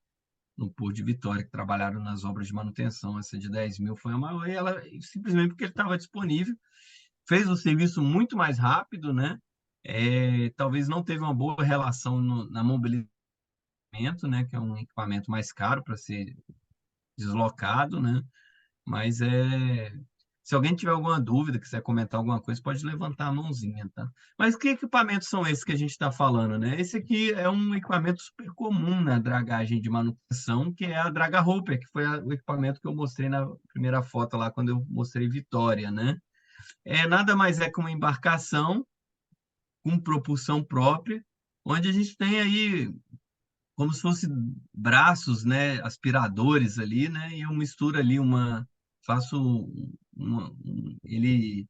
no Porto de Vitória, que trabalharam nas obras de manutenção. Essa de 10.000 foi a maior, e ela, simplesmente porque ele estava disponível, fez o serviço muito mais rápido, né? Talvez não teve uma boa relação na mobilidade, né? Que é um equipamento mais caro para ser deslocado, né? Mas se alguém tiver alguma dúvida, quiser comentar alguma coisa, pode levantar a mãozinha, tá? Mas que equipamentos são esses que a gente está falando, né? Esse aqui é um equipamento super comum na dragagem de manutenção, que é a Draga Hopper, que foi o equipamento que eu mostrei na primeira foto lá, quando eu mostrei Vitória, né? Nada mais é que uma embarcação com propulsão própria, onde a gente tem aí como se fosse braços, né, aspiradores ali, né, e eu misturo ali faço ele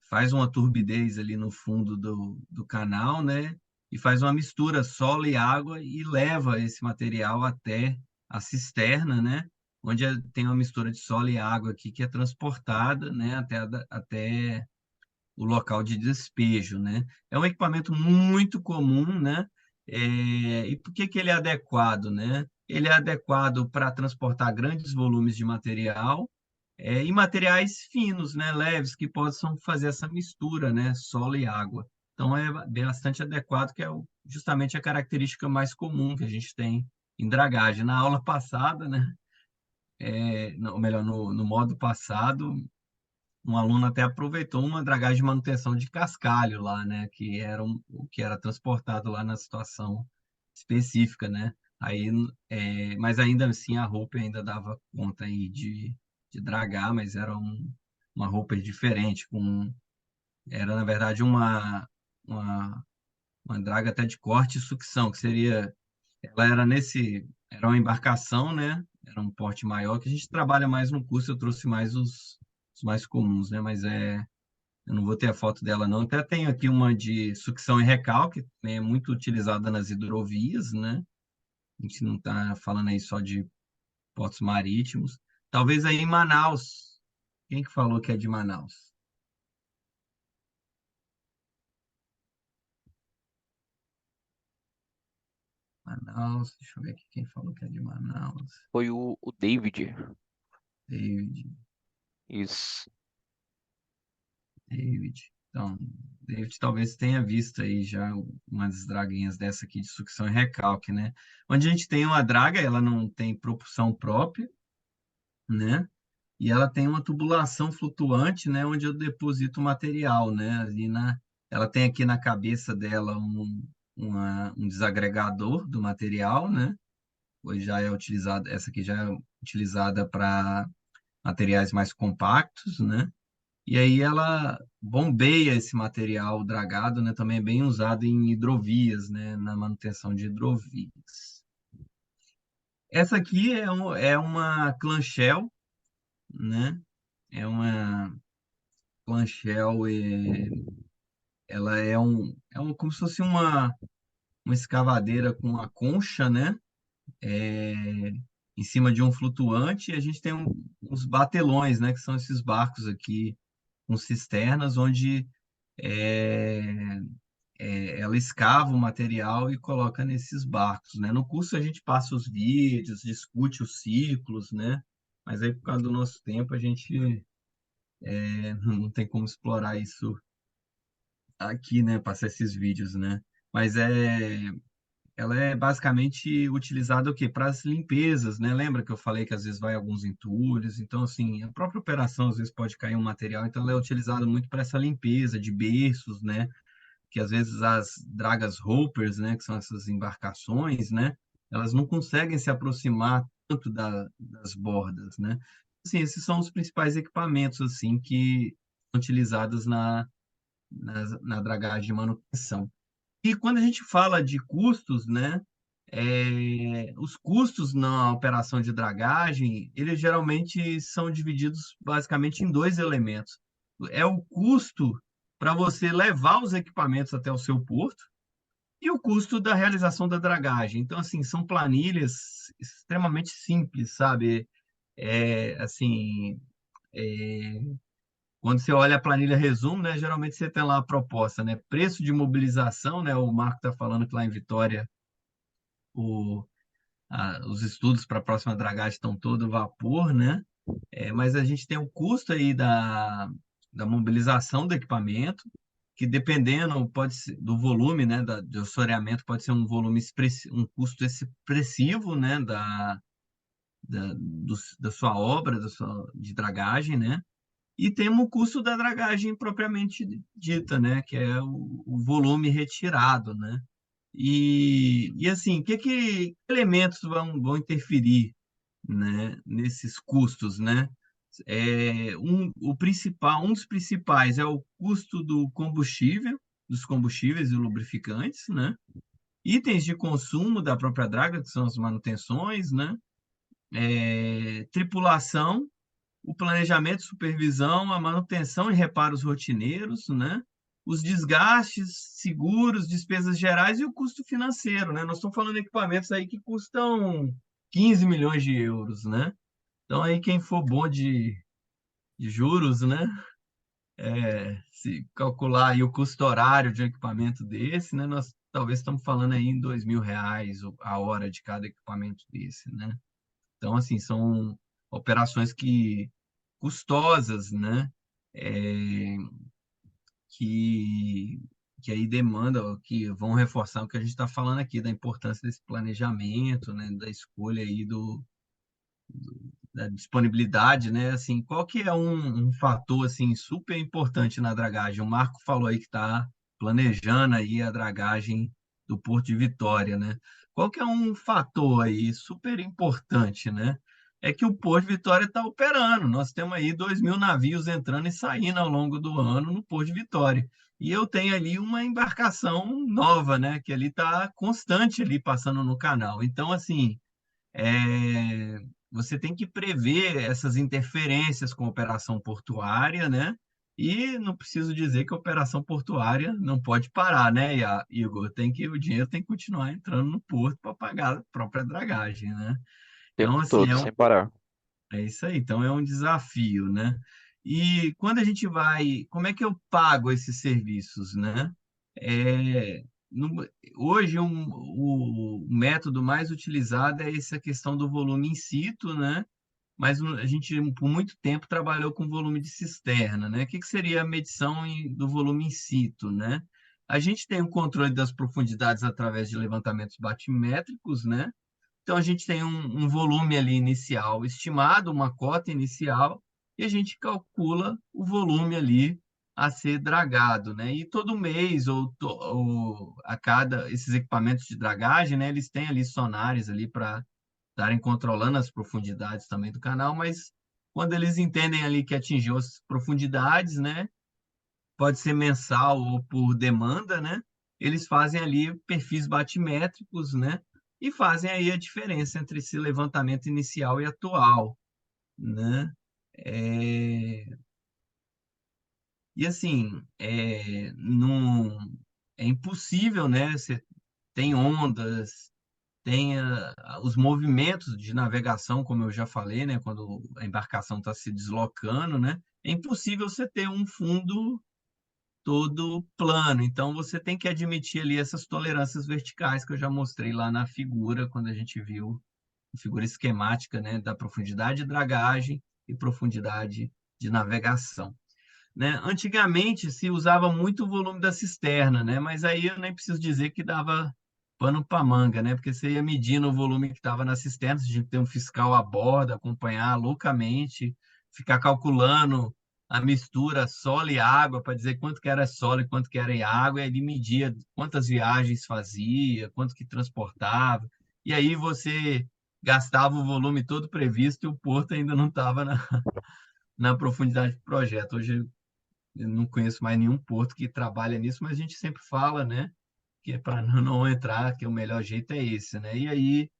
faz uma turbidez ali no fundo do canal, né, e faz uma mistura solo e água e leva esse material até a cisterna, né, onde tem uma mistura de solo e água aqui que é transportada, né, até o local de despejo, né? É um equipamento muito comum, né? E por que que ele é adequado, né? Ele é adequado para transportar grandes volumes de material, e materiais finos, né? Leves, que possam fazer essa mistura, né? Solo e água. Então, é bastante adequado, que é justamente a característica mais comum que a gente tem em dragagem. Na aula passada, né? Ou melhor, no modo passado, um aluno até aproveitou uma dragagem de manutenção de cascalho lá, né? Que era o que era transportado lá na situação específica, né? Aí, mas ainda assim a roupa ainda dava conta aí de dragar, mas era uma roupa diferente, era na verdade uma, uma draga até de corte e sucção, que seria, ela era uma embarcação, né? Era um porte maior, que a gente trabalha mais no curso, eu trouxe mais os mais comuns, né? Mas eu não vou ter a foto dela, não. Até tenho aqui uma de sucção e recalque, né, muito utilizada nas hidrovias, né? A gente não está falando aí só de portos marítimos. Talvez aí em Manaus. Quem que falou que é de Manaus? Manaus, deixa eu ver aqui quem falou que é de Manaus. Foi o David. David, Isso. David. Então, David talvez tenha visto aí já umas draguinhas dessa aqui de sucção e recalque, né? Onde a gente tem uma draga, ela não tem propulsão própria, né? E ela tem uma tubulação flutuante, né, onde eu deposito o material, né? Ela tem aqui na cabeça dela um desagregador do material, né? Hoje já é utilizada, essa aqui já é utilizada para materiais mais compactos, né? E aí ela bombeia esse material dragado, né? Também é bem usado em hidrovias, né? Na manutenção de hidrovias. Essa aqui é uma clamshell, né? É uma Planchel, ela como se fosse uma escavadeira com uma concha, né? É, em cima de um flutuante, e a gente tem uns batelões, né? Que são esses barcos aqui com cisternas, onde é, ela escava o material e coloca nesses barcos, né? No curso a gente passa os vídeos, discute os ciclos, né? Mas aí, por causa do nosso tempo, a gente não tem como explorar isso aqui, né, passar esses vídeos, né? Mas ela é basicamente utilizada o quê? Para as limpezas, né? Lembra que eu falei que às vezes vai alguns entulhos, então assim, a própria operação às vezes pode cair um material, então ela é utilizada muito para essa limpeza de berços, né? Que às vezes as dragas hoppers, né, que são essas embarcações, né, elas não conseguem se aproximar tanto das bordas, né? Assim, esses são os principais equipamentos assim que são utilizados na dragagem de manutenção. E quando a gente fala de custos, né, os custos na operação de dragagem, eles geralmente são divididos basicamente em dois elementos. É o custo para você levar os equipamentos até o seu porto e o custo da realização da dragagem. Então, assim, são planilhas extremamente simples, sabe? Assim, Quando você olha a planilha resumo, né, geralmente você tem lá a proposta, né, preço de mobilização, né, o Marco está falando que lá em Vitória o, os estudos para a próxima dragagem estão todo vapor, né, mas a gente tem o custo aí da mobilização do equipamento, que dependendo pode ser, do volume, né, do assoreamento, pode ser um volume um custo expressivo, né, da sua obra, de dragagem, né? E temos o custo da dragagem propriamente dita, né? Que é o volume retirado, né? E assim, que elementos vão interferir, né, nesses custos, né? Um dos principais é o custo do combustível, dos combustíveis e lubrificantes, né? Itens de consumo da própria draga, que são as manutenções, né? Tripulação, o planejamento, supervisão, a manutenção e reparos rotineiros, né? Os desgastes, seguros, despesas gerais e o custo financeiro, né? Nós estamos falando de equipamentos aí que custam 15 milhões de euros, né? Então aí quem for bom de juros, né? Se calcular aí o custo horário de um equipamento desse, né? Nós talvez estamos falando aí em R$ 2.000 a hora de cada equipamento desse, né? Então, assim, são operações custosas, né? É, que, que aí demandam, que vão reforçar o que a gente está falando aqui, da importância desse planejamento, né? Da escolha aí da disponibilidade, né? Assim, qual que é um fator, assim, super importante na dragagem? O Marco falou aí que está planejando aí a dragagem do Porto de Vitória, né? Qual que é um fator aí super importante, né? É que o Porto de Vitória está operando. Nós temos aí 2.000 navios entrando e saindo ao longo do ano no Porto de Vitória. E eu tenho ali uma embarcação nova, né? Que ali está constante ali passando no canal. Então, assim, é, você tem que prever essas interferências com a operação portuária, né? E não preciso dizer que a operação portuária não pode parar, né, Igor? O dinheiro tem que continuar entrando no porto para pagar a própria dragagem, né? O Então, tempo assim, todo, sem parar. é isso aí. Então, é um desafio, né? E quando a gente vai, como é que eu pago esses serviços, né? É, hoje, o método mais utilizado é essa questão do volume in situ, né? Mas a gente, por muito tempo, trabalhou com volume de cisterna, né? O que seria a medição do volume in situ, né? A gente tem o controle das profundidades através de levantamentos batimétricos, né? Então, a gente tem um volume ali inicial estimado, uma cota inicial, e a gente calcula o volume ali a ser dragado, né? E todo mês ou a cada esses equipamentos de dragagem, né? Eles têm ali sonares ali para estarem controlando as profundidades também do canal, mas quando eles entendem ali que atingiu as profundidades, né? Pode ser mensal ou por demanda, né? Eles fazem ali perfis batimétricos, né? E fazem aí a diferença entre esse levantamento inicial e atual, né? É, E assim, não, é impossível, né? Você tem ondas, tem os movimentos de navegação, como eu já falei, né? Quando a embarcação está se deslocando, né? É impossível você ter um fundo todo plano. Então, você tem que admitir ali essas tolerâncias verticais que eu já mostrei lá na figura, quando a gente viu a figura esquemática, né, da profundidade de dragagem e profundidade de navegação. Né? Antigamente se usava muito o volume da cisterna, né? Mas aí eu nem preciso dizer que dava pano para manga, né? Porque você ia medindo o volume que estava na cisterna, você tinha que ter um fiscal a bordo, acompanhar loucamente, ficar calculando a mistura solo e água para dizer quanto que era solo e quanto que era água, e aí ele media quantas viagens fazia, quanto que transportava, e aí você gastava o volume todo previsto e o porto ainda não estava na profundidade do projeto. Hoje eu não conheço mais nenhum porto que trabalha nisso, mas a gente sempre fala, né, que é para não entrar, que o melhor jeito é esse, né? E aí,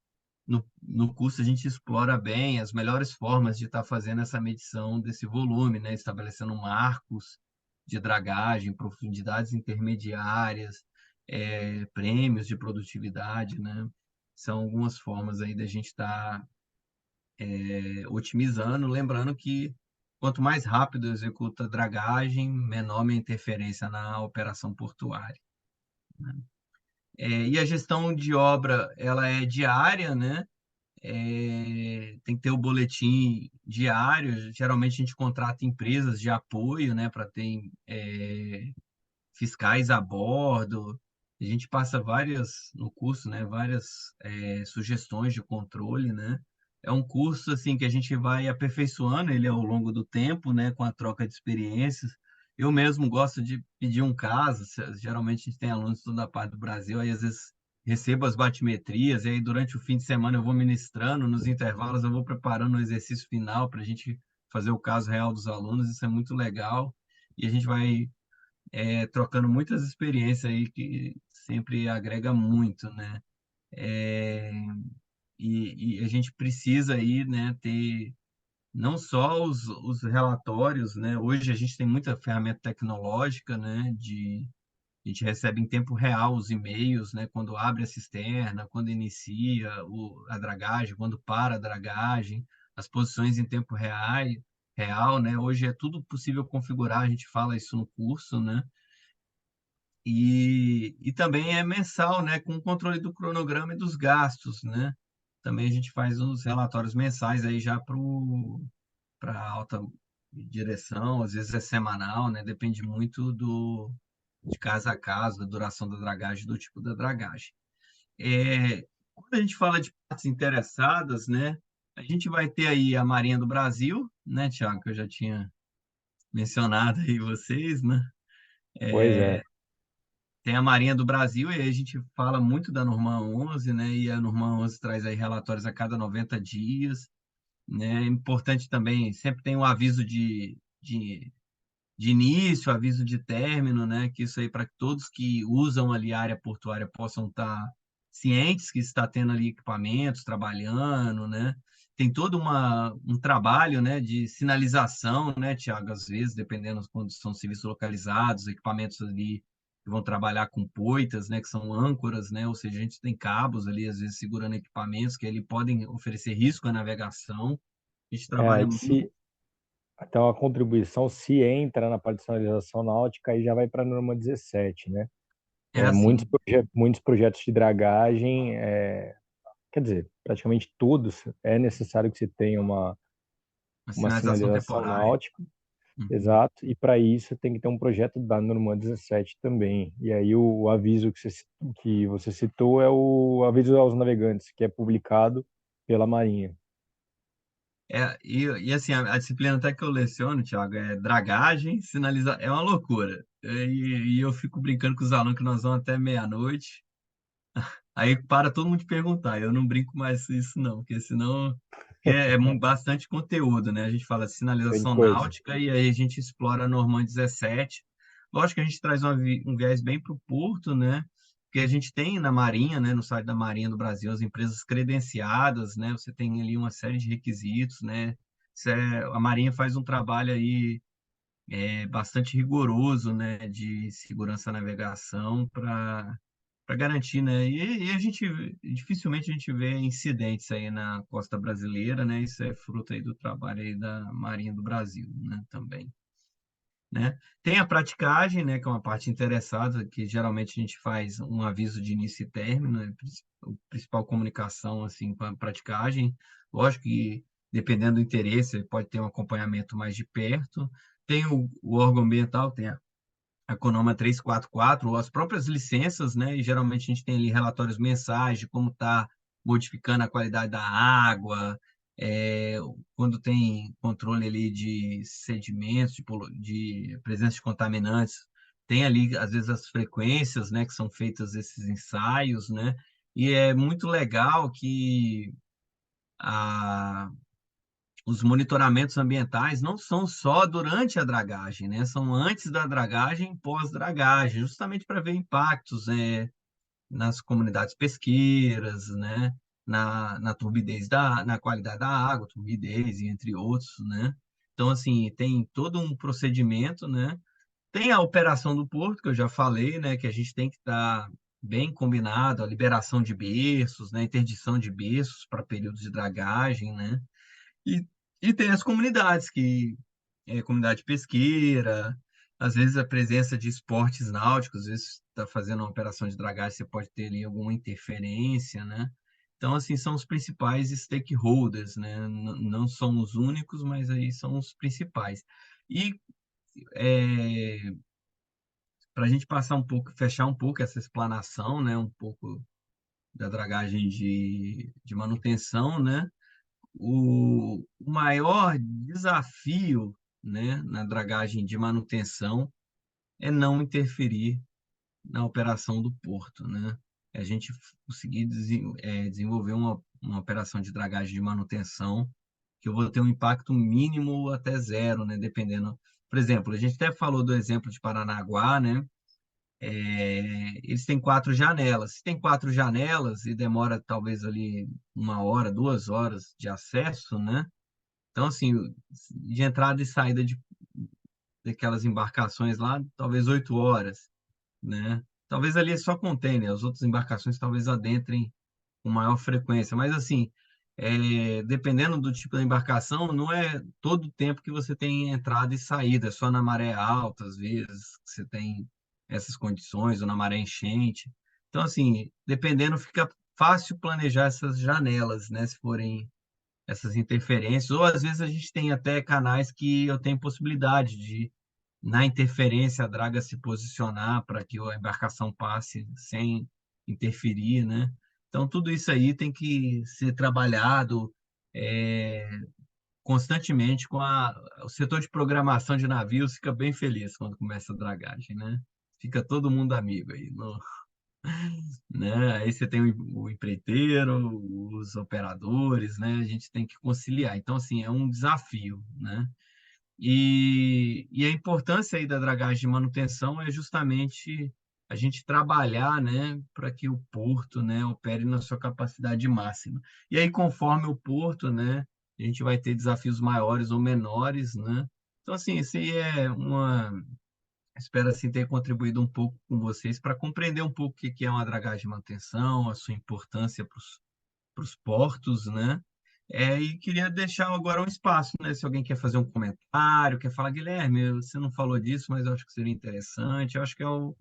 no curso, a gente explora bem as melhores formas de estar fazendo essa medição desse volume, né? Estabelecendo marcos de dragagem, profundidades intermediárias, prêmios de produtividade, né? São algumas formas aí da gente estar otimizando, lembrando que quanto mais rápido executa a dragagem, menor minha interferência na operação portuária. E a gestão de obra, ela é diária, né? Tem que ter o boletim diário. Geralmente a gente contrata empresas de apoio, né, para ter fiscais a bordo. A gente passa várias, no curso, né, várias sugestões de controle, né? É um curso assim que a gente vai aperfeiçoando ele ao longo do tempo, né, com a troca de experiências. Eu mesmo gosto de pedir um caso, geralmente a gente tem alunos de toda a parte do Brasil, aí às vezes recebo as batimetrias, e aí durante o fim de semana eu vou ministrando, nos intervalos eu vou preparando o exercício final para a gente fazer o caso real dos alunos, isso é muito legal, e a gente vai trocando muitas experiências aí que sempre agrega muito, né? É, e a gente precisa aí, né, ter não só os relatórios, né? Hoje a gente tem muita ferramenta tecnológica, né? A gente recebe em tempo real os e-mails, né? Quando abre a cisterna, quando inicia a dragagem, quando para a dragagem, as posições em tempo real, né? Hoje é tudo possível configurar, a gente fala isso no curso, né? E também é mensal, né? Com o controle do cronograma e dos gastos, né? Também a gente faz uns relatórios mensais aí já para alta direção, às vezes é semanal, né? Depende muito de caso a caso, da duração da dragagem, do tipo da dragagem. Quando a gente fala de partes interessadas, né? A gente vai ter aí a Marinha do Brasil, né, Tiago, que eu já tinha mencionado aí vocês, né? Pois é. Tem a Marinha do Brasil, e aí a gente fala muito da Norma 11, né? E a Norma 11 traz aí relatórios a cada 90 dias, né? É importante também, sempre tem um aviso de início, aviso de término, né? Que isso aí para que todos que usam ali a área portuária possam estar cientes que está tendo ali equipamentos trabalhando, né? Tem todo um trabalho, né, de sinalização, né, Tiago, às vezes, dependendo quando são serviços localizados, equipamentos ali que vão trabalhar com poitas, né, que são âncoras, né, ou seja, a gente tem cabos ali, às vezes, segurando equipamentos que ali podem oferecer risco à navegação. A gente trabalha Aí muito. se então a contribuição, se entra na particionalização náutica, aí já vai para a norma 17, né? É assim, Muitos projetos de dragagem, quer dizer, praticamente todos, é necessário que se tenha a uma sinalização sinalização temporária. náutica, Uhum. exato, e para isso tem que ter um projeto da norma 17 também. E aí o aviso que você citou é o aviso aos navegantes, que é publicado pela Marinha. E assim, a disciplina até que eu leciono, Thiago, é dragagem, sinaliza, é uma loucura. E eu fico brincando com os alunos que nós vamos até meia-noite. Aí para todo mundo de perguntar. Eu não brinco mais isso, não, porque senão bastante conteúdo, né? A gente fala de Tem sinalização coisa. náutica e aí a gente explora a Norman 17. Lógico que a gente traz um viés bem para o porto, né? Porque a gente tem na Marinha, né, no site da Marinha do Brasil, as empresas credenciadas, né? Você tem ali uma série de requisitos, né? A Marinha faz um trabalho aí bastante rigoroso, né, de segurança à navegação para garantir, né? E a gente dificilmente a gente vê incidentes aí na costa brasileira, né? Isso é fruto aí do trabalho aí da Marinha do Brasil, né? Também, né? Tem a praticagem, né? Que é uma parte interessada, que geralmente a gente faz um aviso de início e término, né? A principal comunicação assim com a praticagem. Lógico que dependendo do interesse, pode ter um acompanhamento mais de perto. Tem o órgão ambiental, tem a Conoma 344, ou as próprias licenças, né? E geralmente a gente tem ali relatórios mensais de como está modificando a qualidade da água, é, quando tem controle ali de sedimentos, de presença de contaminantes, tem ali, às vezes, as frequências, né, que são feitas esses ensaios, né? E é muito legal que a, os monitoramentos ambientais não são só durante a dragagem, né? São antes da dragagem e pós-dragagem, justamente para ver impactos nas comunidades pesqueiras, né? Na turbidez na qualidade da água, turbidez, e entre outros, né? Então, assim, tem todo um procedimento, né? Tem a operação do porto, que eu já falei, né? Que a gente tem que estar bem combinado, a liberação de berços, né? Interdição de berços para períodos de dragagem, né? E, e tem as comunidades que comunidade pesqueira, às vezes a presença de esportes náuticos, às vezes está fazendo uma operação de dragagem, você pode ter ali alguma interferência, né? Então, assim, são os principais stakeholders, né? Não são os únicos, mas aí são os principais. E para a gente passar um pouco, fechar um pouco essa explanação, né? Um pouco da dragagem de manutenção, né? O maior desafio, né, na dragagem de manutenção é não interferir na operação do porto, né? É a gente conseguir desenvolver uma operação de dragagem de manutenção que eu vou ter um impacto mínimo até zero, né? Dependendo. Por exemplo, a gente até falou do exemplo de Paranaguá, né? Eles têm 4 janelas. Se tem 4 janelas e demora talvez ali 1 hora, 2 horas de acesso, né? Então, assim, de entrada e saída daquelas embarcações lá, talvez 8 horas, né? Talvez ali é só container, as outras embarcações talvez adentrem com maior frequência, mas assim, dependendo do tipo da embarcação, não é todo o tempo que você tem entrada e saída, é só na maré alta, às vezes, que você tem essas condições, ou na maré enchente. Então, assim, dependendo, fica fácil planejar essas janelas, né? Se forem essas interferências, ou às vezes a gente tem até canais que eu tenho possibilidade de, na interferência, a draga se posicionar para que a embarcação passe sem interferir, né? Então, tudo isso aí tem que ser trabalhado é, constantemente o setor de programação de navios fica bem feliz quando começa a dragagem, né? Fica todo mundo amigo aí, né? Aí você tem o empreiteiro, os operadores, né? A gente tem que conciliar. Então, assim, é um desafio, né? E a importância aí da dragagem de manutenção é justamente a gente trabalhar, né, para que o porto, né, opere na sua capacidade máxima. E aí, conforme o porto, né, a gente vai ter desafios maiores ou menores, né? Então, assim, isso aí é uma. Espero assim ter contribuído um pouco com vocês para compreender um pouco o que que é uma dragagem de manutenção, a sua importância para os portos, né? E queria deixar agora um espaço, né? Se alguém quer fazer um comentário, quer falar, Guilherme, você não falou disso, mas eu acho que seria interessante. Eu acho que é o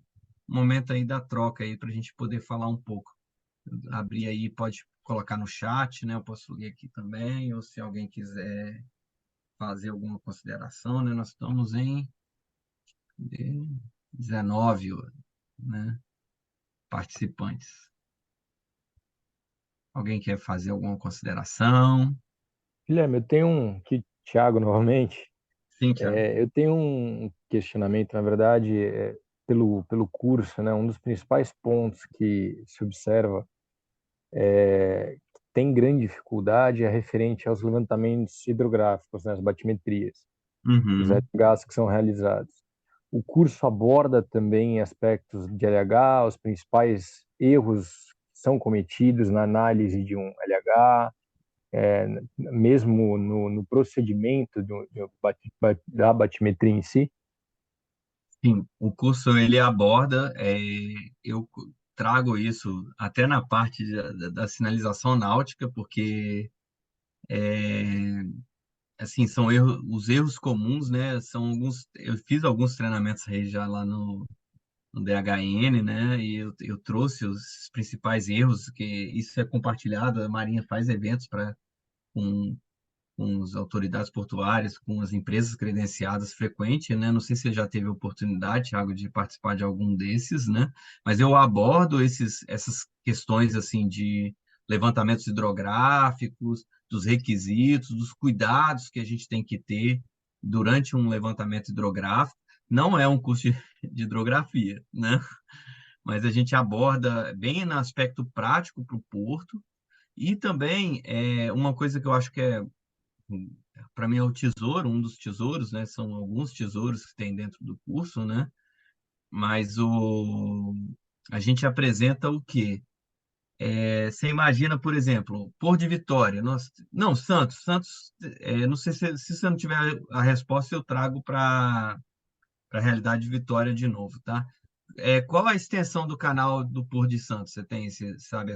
momento aí da troca aí para a gente poder falar um pouco. Abrir aí, pode colocar no chat, né? Eu posso ler aqui também, ou se alguém quiser fazer alguma consideração, né? Nós estamos em 19, né, participantes. Alguém quer fazer alguma consideração? Guilherme, eu tenho que Thiago novamente. Sim, Thiago. Eu tenho um questionamento, na verdade, pelo curso, né? Um dos principais pontos que se observa que tem grande dificuldade é referente aos levantamentos hidrográficos, né? As batimetrias, os Uhum. LHs que são realizados. O curso aborda também aspectos de LH, os principais erros que são cometidos na análise de um LH, mesmo no procedimento da batimetria em si. Sim, o curso ele aborda, eu trago isso até na parte da sinalização náutica, porque assim são erros, os erros comuns, né? São alguns, eu fiz alguns treinamentos aí já lá no DHN, né? E eu trouxe os principais erros, que isso é compartilhado, a Marinha faz eventos para com as autoridades portuárias, com as empresas credenciadas frequente, né? Não sei se você já teve oportunidade, Thiago, de participar de algum desses, né? Mas eu abordo essas questões assim de levantamentos hidrográficos, dos requisitos, dos cuidados que a gente tem que ter durante um levantamento hidrográfico. Não é um curso de hidrografia, né? Mas a gente aborda bem no aspecto prático para o porto. E também uma coisa que eu acho que para mim é o tesouro, um dos tesouros, né? São alguns tesouros que tem dentro do curso, né? Mas a gente apresenta o quê? Você imagina, por exemplo, Pôr de Vitória. Não, Santos, não sei se você não tiver a resposta, eu trago para a realidade de Vitória de novo, tá? Qual a extensão do canal do Pôr de Santos? Você tem sabe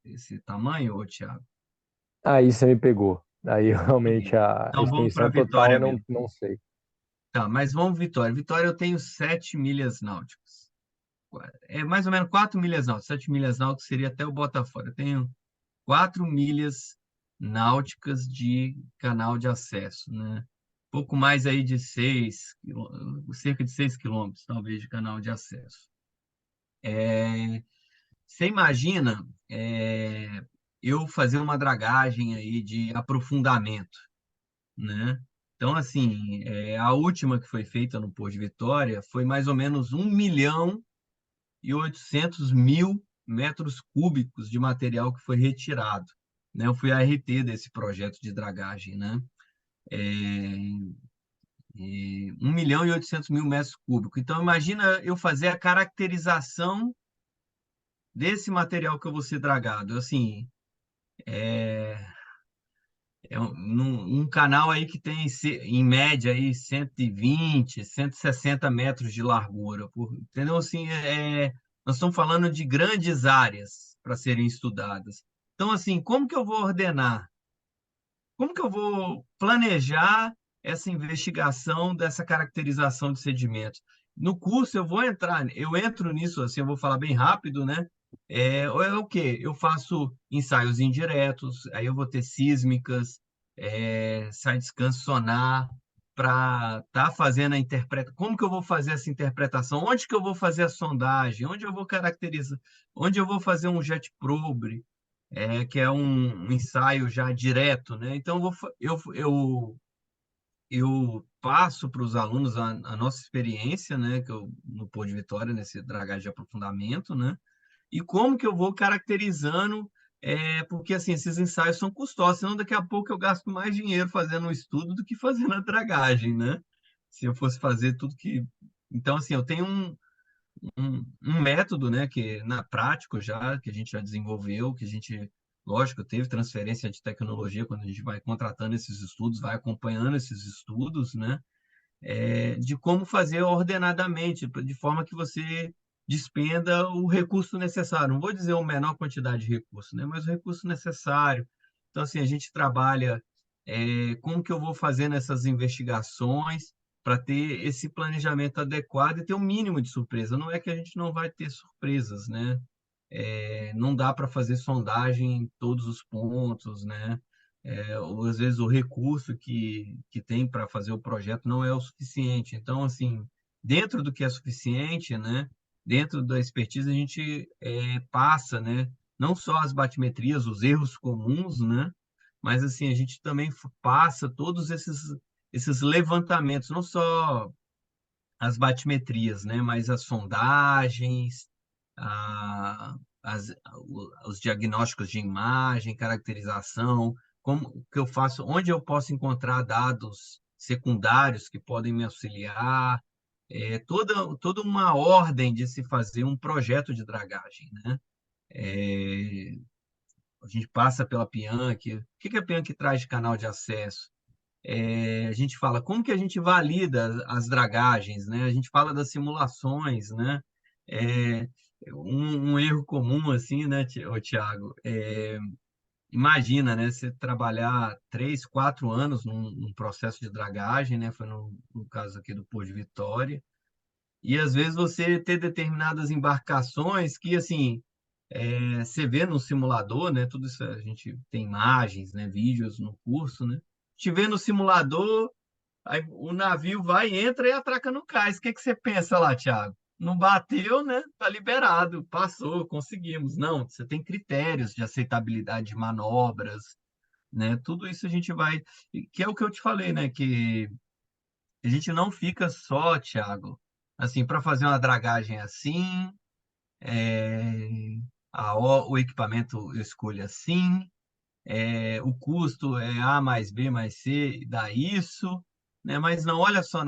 esse tamanho, ô Thiago? Aí você me pegou. Aí realmente a Então vamos para extensão total Vitória eu não, mesmo. não sei. Tá, mas vamos Vitória. Vitória eu tenho 7 milhas náuticas. É mais ou menos 4 milhas náuticas. 7 milhas náuticas seria até o Botafogo. Eu tenho 4 milhas náuticas de canal de acesso, né? Pouco mais aí de cerca de 6 quilômetros, talvez, de canal de acesso. Você imagina eu fazer uma dragagem aí de aprofundamento, né? Então, assim, a última que foi feita no Porto de Vitória foi mais ou menos 1.800.000 metros cúbicos de material que foi retirado, né? Eu fui a RT desse projeto de dragagem, né? É, 1.800.000 metros cúbicos. Então, imagina eu fazer a caracterização desse material que eu vou ser dragado. Assim, um canal aí que tem, em média, aí 120, 160 metros de largura. Entendeu? Assim, nós estamos falando de grandes áreas para serem estudadas. Então, assim, como que eu vou ordenar? Como que eu vou planejar essa investigação dessa caracterização de sedimentos? No curso eu entro nisso, assim, eu vou falar bem rápido, né? É o quê? Eu faço ensaios indiretos, aí eu vou ter sísmicas, side-scan sonar, para estar fazendo a interpretação. Como que eu vou fazer essa interpretação? Onde que eu vou fazer a sondagem? Onde eu vou caracterizar? Onde eu vou fazer um jet probe? Que é um ensaio já direto, né? Então, eu passo para os alunos a nossa experiência, né? Que eu, no Pô de Vitória, nesse dragagem de aprofundamento, né? E como que eu vou caracterizando, porque, assim, esses ensaios são custosos, senão daqui a pouco eu gasto mais dinheiro fazendo o estudo do que fazendo a dragagem, né? Se eu fosse fazer tudo que... Então, assim, eu tenho um método, né, que na prática já, que a gente já desenvolveu, que a gente, lógico, teve transferência de tecnologia quando a gente vai contratando esses estudos, vai acompanhando esses estudos, né, de como fazer ordenadamente, de forma que você despenda o recurso necessário. Não vou dizer a menor quantidade de recurso, né, mas o recurso necessário. Então, assim, a gente trabalha como que eu vou fazendo essas investigações para ter esse planejamento adequado e ter um mínimo de surpresa. Não é que a gente não vai ter surpresas, né? Não dá para fazer sondagem em todos os pontos, né? Ou, às vezes o recurso que tem para fazer o projeto não é o suficiente. Então, assim, dentro do que é suficiente, né? Dentro da expertise, a gente passa, né? Não só as batimetrias, os erros comuns, né? Mas, assim, a gente também passa todos esses levantamentos, não só as batimetrias, né? Mas as sondagens, a, os diagnósticos de imagem, caracterização, como que eu faço, onde eu posso encontrar dados secundários que podem me auxiliar, toda uma ordem de se fazer um projeto de dragagem, né? É, a gente passa pela PIANC. O que a PIANC traz de canal de acesso? A gente fala como que a gente valida as dragagens, né? A gente fala das simulações, né? É, um erro comum, assim, né, Tiago? Imagina, né? Você trabalhar 3, 4 anos num processo de dragagem, né? Foi no caso aqui do Porto de Vitória. E às vezes você ter determinadas embarcações que, assim, você vê no simulador, né? Tudo isso a gente tem imagens, né? Vídeos no curso, né? Te vê no simulador. Aí o navio vai, entra e atraca no cais. O que que você pensa lá, Thiago? Não bateu, né? Tá liberado, passou, conseguimos. Não, você tem critérios de aceitabilidade de manobras, né? Tudo isso a gente vai, que é o que eu te falei, né? Que a gente não fica só, Thiago, assim, para fazer uma dragagem assim, é, o equipamento eu escolho assim, o custo é A mais B mais C, dá isso, né? Mas não olha só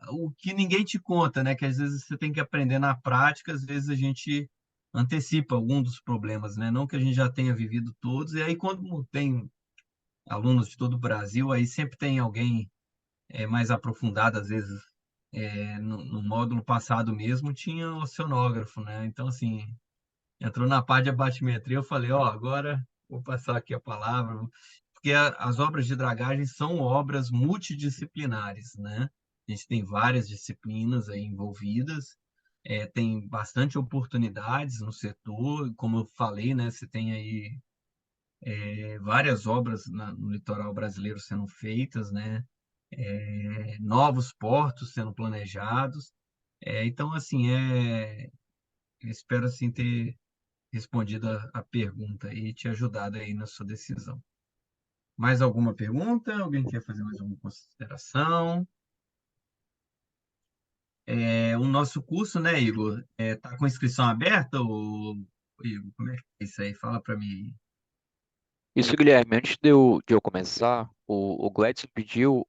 o que ninguém te conta, né? Que às vezes você tem que aprender na prática, às vezes a gente antecipa algum dos problemas, né? Não que a gente já tenha vivido todos, e aí quando tem alunos de todo o Brasil, aí sempre tem alguém mais aprofundado, às vezes no módulo passado mesmo tinha oceanógrafo, né? Então, assim, entrou na parte de abatimetria, eu falei, ó, agora vou passar aqui a palavra, porque as obras de dragagem são obras multidisciplinares, né? A gente tem várias disciplinas aí envolvidas, tem bastante oportunidades no setor, como eu falei, né? Você tem aí várias obras no litoral brasileiro sendo feitas, né? Novos portos sendo planejados. Então, assim, eu espero assim ter respondido a pergunta e te ajudado aí na sua decisão. Mais alguma pergunta? Alguém quer fazer mais alguma consideração? O nosso curso, né, Igor, tá com inscrição aberta ou Igor, como é que é isso aí? Fala para mim. Isso, Guilherme, antes de eu começar, o Gladson pediu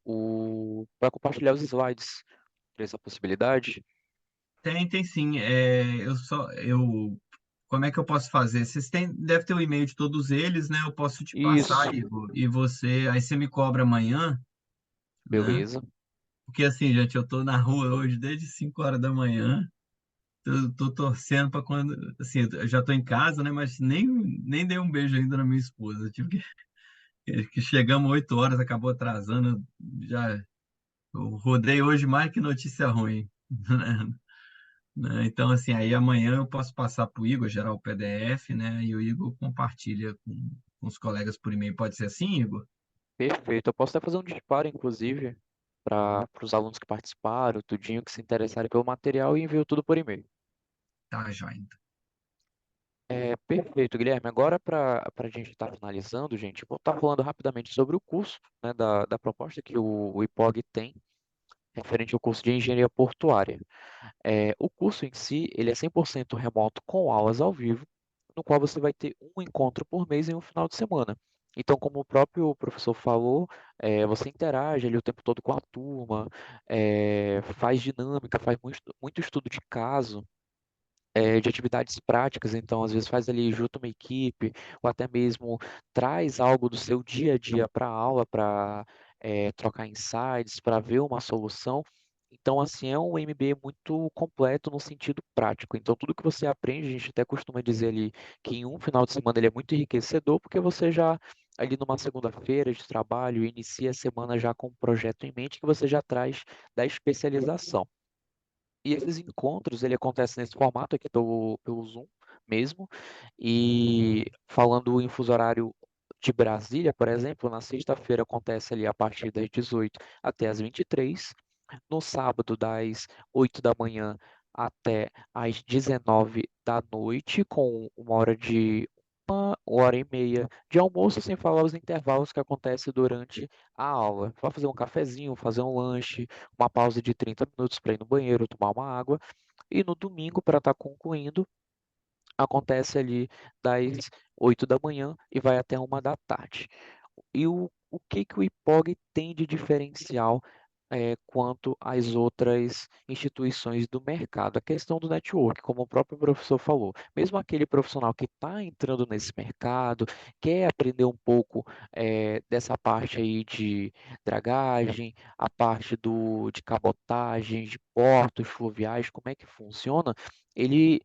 para compartilhar os slides para essa possibilidade. Tem sim. Como é que eu posso fazer? Vocês têm, deve ter o e-mail de todos eles, né? Eu posso te passar, Isso, Igor, aí você me cobra amanhã, né? beleza. Porque assim, gente, eu tô na rua hoje desde 5 horas da manhã. Tô torcendo para quando, assim, eu já tô em casa, né? Mas nem dei um beijo ainda na minha esposa. Eu tive que chegamos 8 horas, acabou atrasando. Eu rodei hoje mais que notícia ruim, né? Então, assim, aí amanhã eu posso passar para o Igor, gerar o PDF, né? E o Igor compartilha com os colegas por e-mail. Pode ser assim, Igor? Perfeito. Eu posso até fazer um disparo, inclusive, para os alunos que participaram, tudinho, que se interessarem pelo material e envio tudo por e-mail. Tá, joia. Então. Perfeito, Guilherme. Agora, para a gente estar finalizando, gente, eu vou estar falando rapidamente sobre o curso, né, da proposta que o IPOG tem, referente ao curso de Engenharia Portuária. O curso em si, ele é 100% remoto com aulas ao vivo, no qual você vai ter um encontro por mês em um final de semana. Então, como o próprio professor falou, você interage ali o tempo todo com a turma, faz dinâmica, faz muito estudo de caso, de atividades práticas, então às vezes faz ali junto uma equipe, ou até mesmo traz algo do seu dia a dia para a aula, para trocar insights, para ver uma solução. Então, assim, é um MBA muito completo no sentido prático. Então, tudo que você aprende, a gente até costuma dizer ali que em um final de semana ele é muito enriquecedor, porque você já, ali numa segunda-feira de trabalho, inicia a semana já com um projeto em mente que você já traz da especialização. E esses encontros, ele acontece nesse formato aqui pelo Zoom mesmo. E falando em fuso horário de Brasília, por exemplo, na sexta-feira acontece ali a partir das 18 até as 23. No sábado, das 8 da manhã até as 19 da noite, com uma hora e meia de almoço, sem falar os intervalos que acontecem durante a aula. Vai fazer um cafezinho, fazer um lanche, uma pausa de 30 minutos para ir no banheiro, tomar uma água. E no domingo, para estar concluindo, acontece ali das 8 da manhã e vai até 1 da tarde. E o que que o IPOG tem de diferencial quanto às outras instituições do mercado? A questão do network, como o próprio professor falou, mesmo aquele profissional que está entrando nesse mercado, quer aprender um pouco dessa parte aí de dragagem, a parte de cabotagem, de portos fluviais, como é que funciona, ele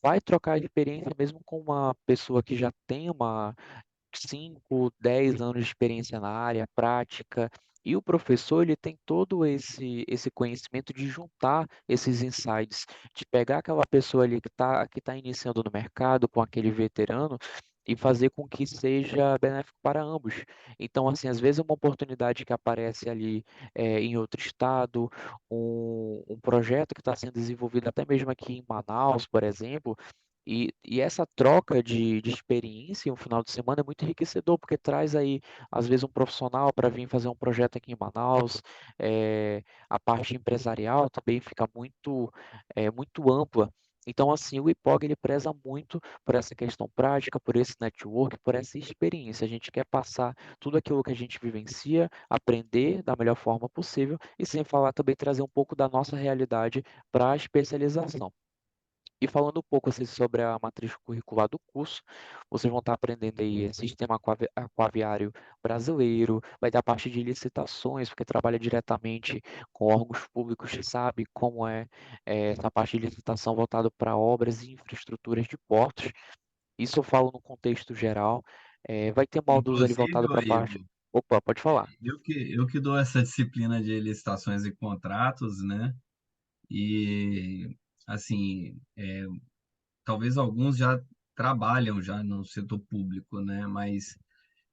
vai trocar experiência mesmo com uma pessoa que já tem 5, 10 anos de experiência na área, prática, e o professor ele tem todo esse conhecimento de juntar esses insights, de pegar aquela pessoa ali que tá iniciando no mercado com aquele veterano e fazer com que seja benéfico para ambos. Então, assim, às vezes é uma oportunidade que aparece ali em outro estado, um projeto que está sendo desenvolvido até mesmo aqui em Manaus, por exemplo, e essa troca de experiência em um final de semana é muito enriquecedor, porque traz aí, às vezes, um profissional para vir fazer um projeto aqui em Manaus, a parte empresarial também fica muito ampla. Então, assim, o IPOG ele preza muito por essa questão prática, por esse network, por essa experiência. A gente quer passar tudo aquilo que a gente vivencia, aprender da melhor forma possível e, sem falar, também trazer um pouco da nossa realidade para a especialização. E falando um pouco assim, sobre a matriz curricular do curso, vocês vão estar aprendendo aí sistema aquaviário brasileiro, vai ter a parte de licitações, porque trabalha diretamente com órgãos públicos, sabe como essa parte de licitação voltada para obras e infraestruturas de portos. Isso eu falo no contexto geral. Vai ter módulos ali Inclusive, voltado ô para a parte. Igor, Opa, pode falar. eu que dou essa disciplina de licitações e contratos, né? E, assim, talvez alguns já trabalham já no setor público, né? Mas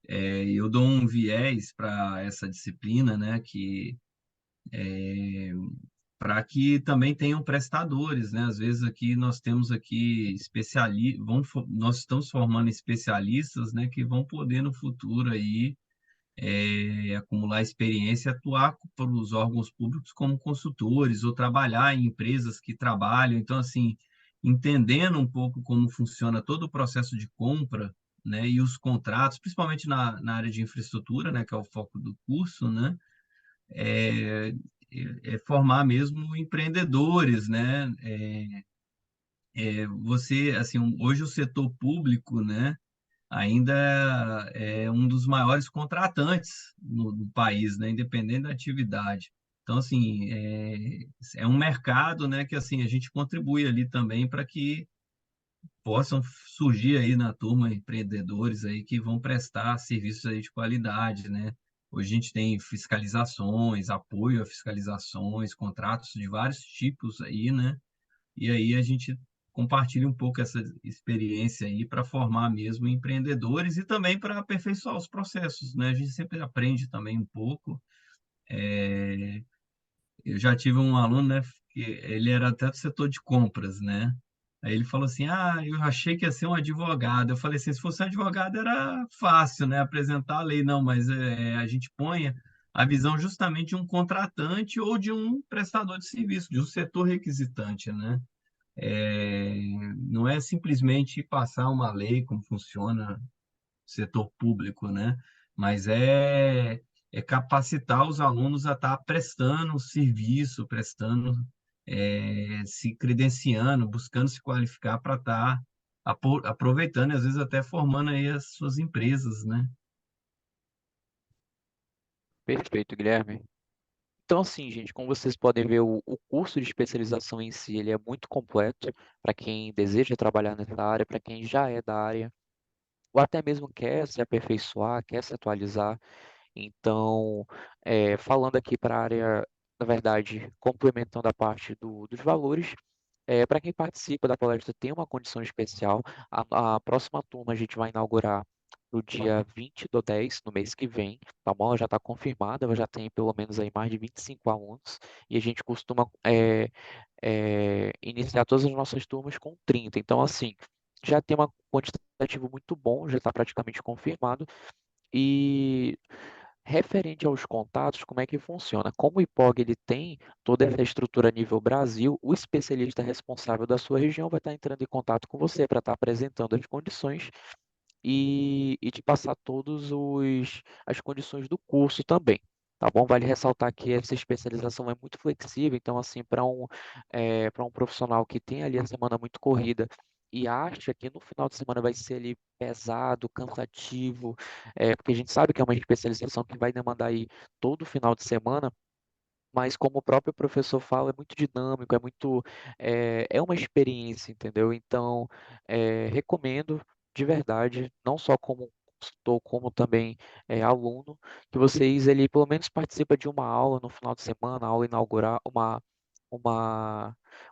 eu dou um viés para essa disciplina, né? Que para que também tenham prestadores, né? Às vezes aqui nós temos aqui especialistas, nós estamos formando especialistas, né? Que vão poder no futuro aí acumular experiência e atuar para os órgãos públicos como consultores ou trabalhar em empresas que trabalham. Então, assim, entendendo um pouco como funciona todo o processo de compra, né, e os contratos, principalmente na área de infraestrutura, né, que é o foco do curso, né, é, é formar mesmo empreendedores, né? Você, assim, hoje o setor público, né, ainda é um dos maiores contratantes no país, né, independente da atividade. Então, assim, é um mercado, né, que assim a gente contribui ali também para que possam surgir aí na turma empreendedores aí que vão prestar serviços aí de qualidade, né? Hoje a gente tem fiscalizações, apoio a fiscalizações, contratos de vários tipos aí, né? E aí a gente compartilha um pouco essa experiência aí para formar mesmo empreendedores e também para aperfeiçoar os processos, né? A gente sempre aprende também um pouco. Eu já tive um aluno, né, que ele era até do setor de compras, né? Aí ele falou assim: Ah, eu achei que ia ser um advogado. Eu falei assim: se fosse um advogado era fácil, né? Apresentar a lei. Não, mas a gente põe a visão justamente de um contratante ou de um prestador de serviço, de um setor requisitante, né? É, não é simplesmente passar uma lei como funciona o setor público, né? Mas é capacitar os alunos a estar prestando serviço, se credenciando, buscando se qualificar para estar aproveitando e às vezes até formando aí as suas empresas, né? Perfeito, Guilherme. Então, assim, gente, como vocês podem ver, o curso de especialização em si, ele é muito completo para quem deseja trabalhar nessa área, para quem já é da área, ou até mesmo quer se aperfeiçoar, quer se atualizar. Então, falando aqui para a área, na verdade, complementando a parte dos valores, para quem participa da palestra tem uma condição especial. A próxima turma a gente vai inaugurar no dia 20/10, no mês que vem, tá bom? Ela já está confirmada, ela já tem pelo menos aí mais de 25 alunos, e a gente costuma iniciar todas as nossas turmas com 30. Então, assim, já tem um quantitativo muito bom, já está praticamente confirmado. E referente aos contatos, como é que funciona? Como o IPOG ele tem toda essa estrutura a nível Brasil, o especialista responsável da sua região vai estar entrando em contato com você para estar apresentando as condições e te passar todos as condições do curso também. Tá bom? Vale ressaltar que essa especialização é muito flexível, então, assim, para um profissional que tem ali a semana muito corrida e acha que no final de semana vai ser ali pesado, cansativo, porque a gente sabe que é uma especialização que vai demandar aí todo final de semana, mas como o próprio professor fala, é muito dinâmico, é uma experiência, entendeu? Então, recomendo de verdade, não só como consultor, como também aluno, que vocês ali pelo menos participem de uma aula no final de semana, aula inaugural, uma,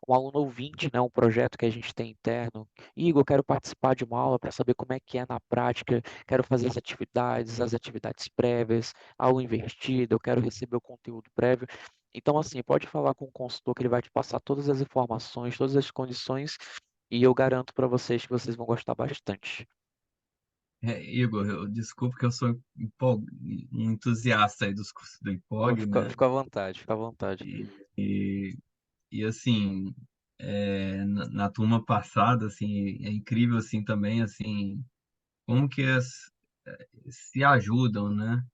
um aluno ouvinte, né, um projeto que a gente tem interno. Igor, eu quero participar de uma aula para saber como é que é na prática, quero fazer as atividades prévias, aula invertida, eu quero receber o conteúdo prévio. Então, assim, pode falar com o consultor que ele vai te passar todas as informações, todas as condições, e eu garanto para vocês que vocês vão gostar bastante. Igor, desculpa que eu sou um entusiasta aí dos cursos do Pô, IPOG, fica, né? fica à vontade, fica à vontade. E, e, e, assim, na turma passada, assim, é incrível assim também, assim, como que se ajudam, né?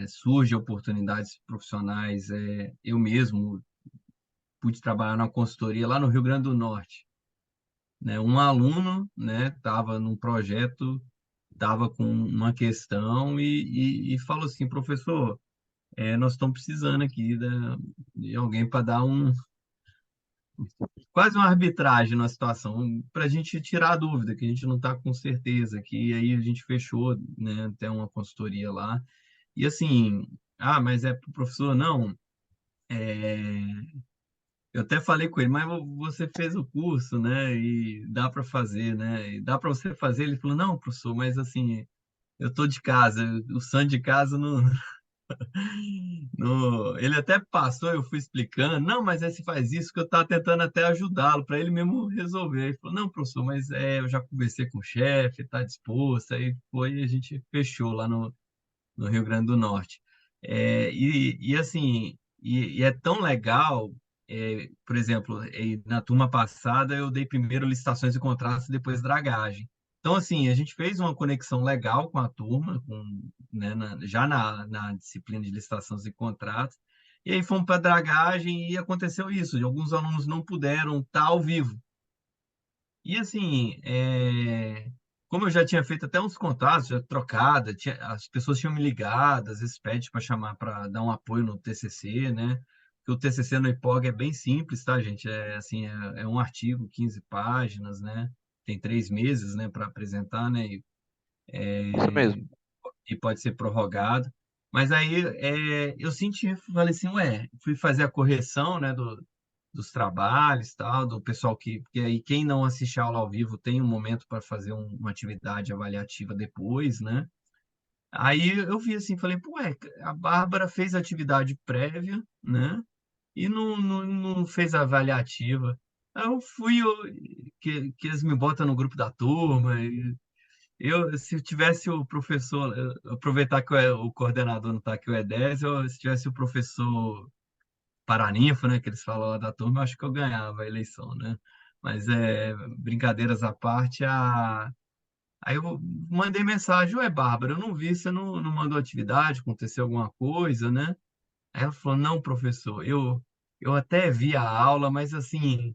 Surgem oportunidades profissionais. Eu mesmo pude trabalhar na consultoria lá no Rio Grande do Norte, né? Um aluno, né, estava num projeto, estava com uma questão e falou assim, professor, nós estamos precisando aqui de alguém para dar quase uma arbitragem na situação, para a gente tirar a dúvida, que a gente não está com certeza, que aí a gente fechou, né, até uma consultoria lá. E assim, mas é pro professor, não. Eu até falei com ele, mas você fez o curso, né? E dá para fazer, né? E dá para você fazer. Ele falou, não, professor, mas assim, eu tô de casa, o santo de casa não, ele até passou, eu fui explicando, não, mas aí se faz isso que eu estava tentando até ajudá-lo, para ele mesmo resolver. Ele falou, não, professor, mas eu já conversei com o chefe, está disposto, aí foi e a gente fechou lá no Rio Grande do Norte. E assim, e é tão legal, por exemplo, na turma passada eu dei primeiro licitações e contratos e depois dragagem. Então, assim, a gente fez uma conexão legal com a turma, né, já na disciplina de licitações e contratos, e aí fomos para dragagem e aconteceu isso, de alguns alunos não puderam estar ao vivo. E assim, como eu já tinha feito até uns contatos, já trocada, as pessoas tinham me ligado, às vezes pede para chamar para dar um apoio no TCC, né? Porque o TCC no IPOG é bem simples, tá, gente? É assim, é um artigo, 15 páginas, né? Tem 3 meses, né, para apresentar, né? Isso mesmo. E pode ser prorrogado. Mas aí eu senti, falei assim, ué, fui fazer a correção, né, dos trabalhos, tal, do pessoal porque aí quem não assiste a aula ao vivo tem um momento para fazer uma atividade avaliativa depois, né? Aí eu vi assim, falei, pô, a Bárbara fez a atividade prévia, né? E não fez a avaliativa. Aí eu fui, que eles me botam no grupo da turma, se tivesse o professor, aproveitar que o coordenador não está aqui, o Edésio, se tivesse o professor Paraninfo, né, que eles falam lá da turma, eu acho que eu ganhava a eleição, né? Mas brincadeiras à parte, aí eu mandei mensagem, ué, Bárbara, eu não vi, você não mandou atividade, aconteceu alguma coisa, né? Aí ela falou, não, professor, eu até vi a aula, mas assim,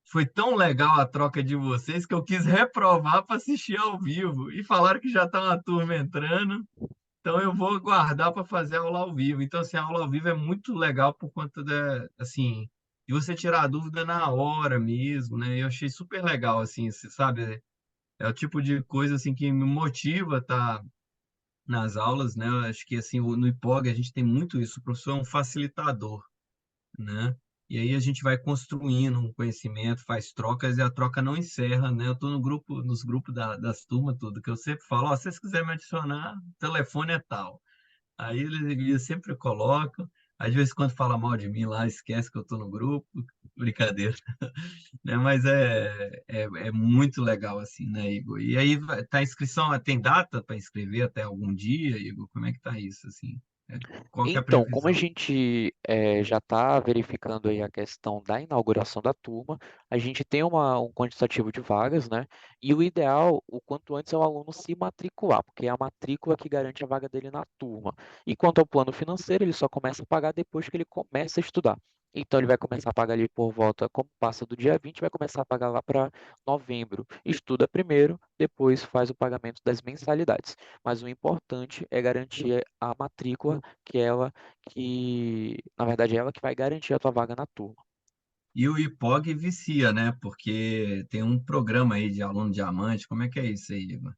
foi tão legal a troca de vocês que eu quis reprovar para assistir ao vivo. E falaram que já está uma turma entrando, então eu vou guardar para fazer aula ao vivo. Então, assim, a aula ao vivo é muito legal por conta assim, de você tirar a dúvida na hora mesmo, né? Eu achei super legal, assim, você sabe? É o tipo de coisa, assim, que me motiva a estar nas aulas, né? Eu acho que, assim, no IPOG a gente tem muito isso. O professor é um facilitador, né? E aí a gente vai construindo um conhecimento, faz trocas e a troca não encerra, né? Eu estou no grupo, nos grupos das turmas, tudo, que eu sempre falo, ó, se vocês quiserem me adicionar, o telefone é tal. Aí eles sempre colocam, às vezes quando fala mal de mim lá, esquece que eu estou no grupo, brincadeira, né? Mas é muito legal assim, né, Igor? E aí tá a inscrição, tem data para inscrever até algum dia, Igor? Como é que tá isso, assim? Qual que é a Então, como a previsão? gente já está verificando aí a questão da inauguração da turma, a gente tem um quantitativo de vagas, né? E o ideal, o quanto antes, é o aluno se matricular, porque é a matrícula que garante a vaga dele na turma. E quanto ao plano financeiro, ele só começa a pagar depois que ele começa a estudar. Então, ele vai começar a pagar ali por volta, como passa do dia 20, vai começar a pagar lá para novembro. Estuda primeiro, depois faz o pagamento das mensalidades. Mas o importante é garantir a matrícula na verdade, é ela que vai garantir a tua vaga na turma. E o IPOG vicia, né? Porque tem um programa aí de aluno diamante. Como é que é isso aí, Igor?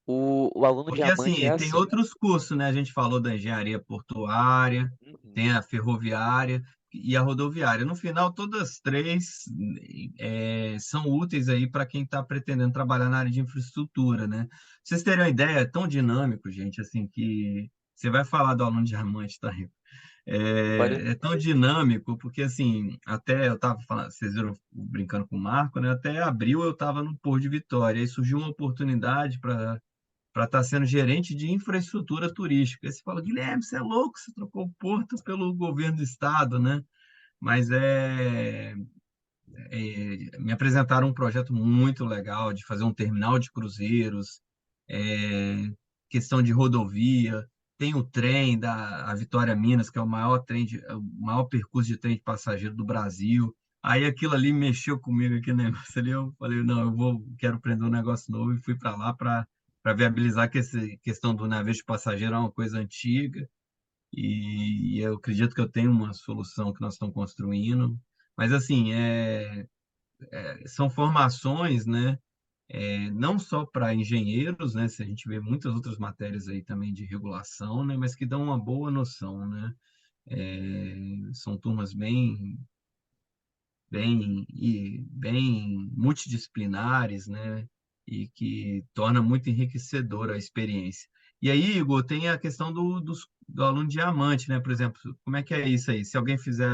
O aluno Porque, diamante é assim, tem assim. outros cursos, né? A gente falou da engenharia portuária, Uhum. tem a ferroviária e a rodoviária. No final, todas três são úteis aí para quem está pretendendo trabalhar na área de infraestrutura, né? Pra vocês terem uma ideia, é tão dinâmico, gente, assim, que você vai falar do aluno diamante, tá? Pode... É tão dinâmico, porque assim, até eu estava falando, vocês viram brincando com o Marco, né? Até abril eu estava no Porto de Vitória, aí surgiu uma oportunidade para estar sendo gerente de infraestrutura turística. Aí você fala, Guilherme, você é louco, você trocou o Porto pelo governo do estado, né? Mas me apresentaram um projeto muito legal de fazer um terminal de cruzeiros, é, questão de rodovia, tem o trem da a Vitória Minas, que é o maior o maior percurso de trem de passageiro do Brasil. Aí aquilo ali mexeu comigo, aquele negócio ali, eu falei, não, quero aprender um negócio novo e fui para lá para viabilizar que essa questão do navio de passageiro é uma coisa antiga e eu acredito que eu tenho uma solução que nós estamos construindo. Mas assim, são formações, né? Não só para engenheiros, né? Se a gente vê muitas outras matérias aí também de regulação, né? Mas que dão uma boa noção, né? São turmas bem multidisciplinares, né? E que torna muito enriquecedora a experiência. E aí, Igor, tem a questão do aluno diamante, né? Por exemplo, como é que é isso aí? Se alguém fizer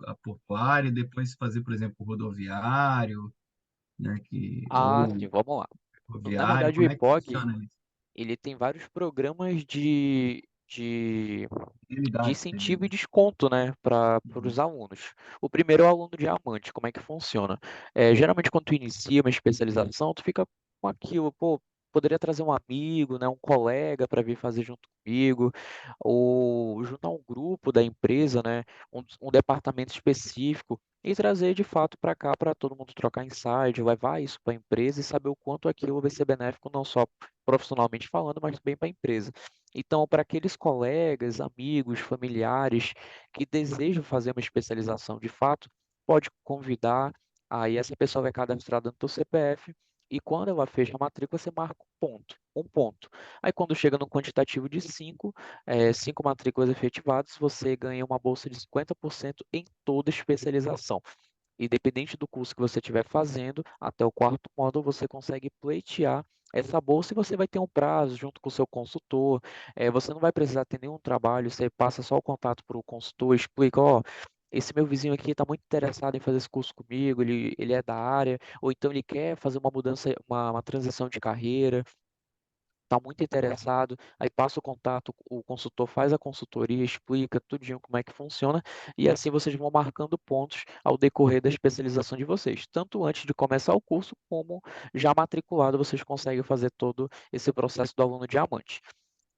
a portuária e depois fazer, por exemplo, o rodoviário, né? Ah, sim, Ou vamos lá. Na ferroviário, verdade, o como é que IPOG, funciona isso? ele tem vários programas de Realidade, você incentivo e diz. desconto, né, para Uhum. os alunos. O primeiro é o aluno diamante, como é que funciona? Geralmente, quando tu inicia uma especialização, tu fica com aquilo, pô, poderia trazer um amigo, né, um colega para vir fazer junto comigo, ou juntar um grupo da empresa, né, um departamento específico, e trazer de fato para cá para todo mundo trocar insight, levar isso para a empresa e saber o quanto aquilo vai ser benéfico, não só profissionalmente falando, mas bem para a empresa. Então, para aqueles colegas, amigos, familiares que desejam fazer uma especialização de fato, pode convidar, aí essa pessoa vai cadastrar dentro do CPF e quando ela fecha a matrícula, você marca um ponto. Aí quando chega no quantitativo de cinco matrículas efetivadas, você ganha uma bolsa de 50% em toda especialização. Independente do curso que você estiver fazendo, até o quarto módulo você consegue pleitear essa bolsa e você vai ter um prazo junto com o seu consultor. Você não vai precisar ter nenhum trabalho, você passa só o contato para o consultor, explica, ó, esse meu vizinho aqui está muito interessado em fazer esse curso comigo, ele é da área, ou então ele quer fazer uma mudança, uma transição de carreira, está muito interessado, aí passa o contato, o consultor faz a consultoria, explica tudinho como é que funciona, e assim vocês vão marcando pontos ao decorrer da especialização de vocês. Tanto antes de começar o curso, como já matriculado, vocês conseguem fazer todo esse processo do aluno diamante.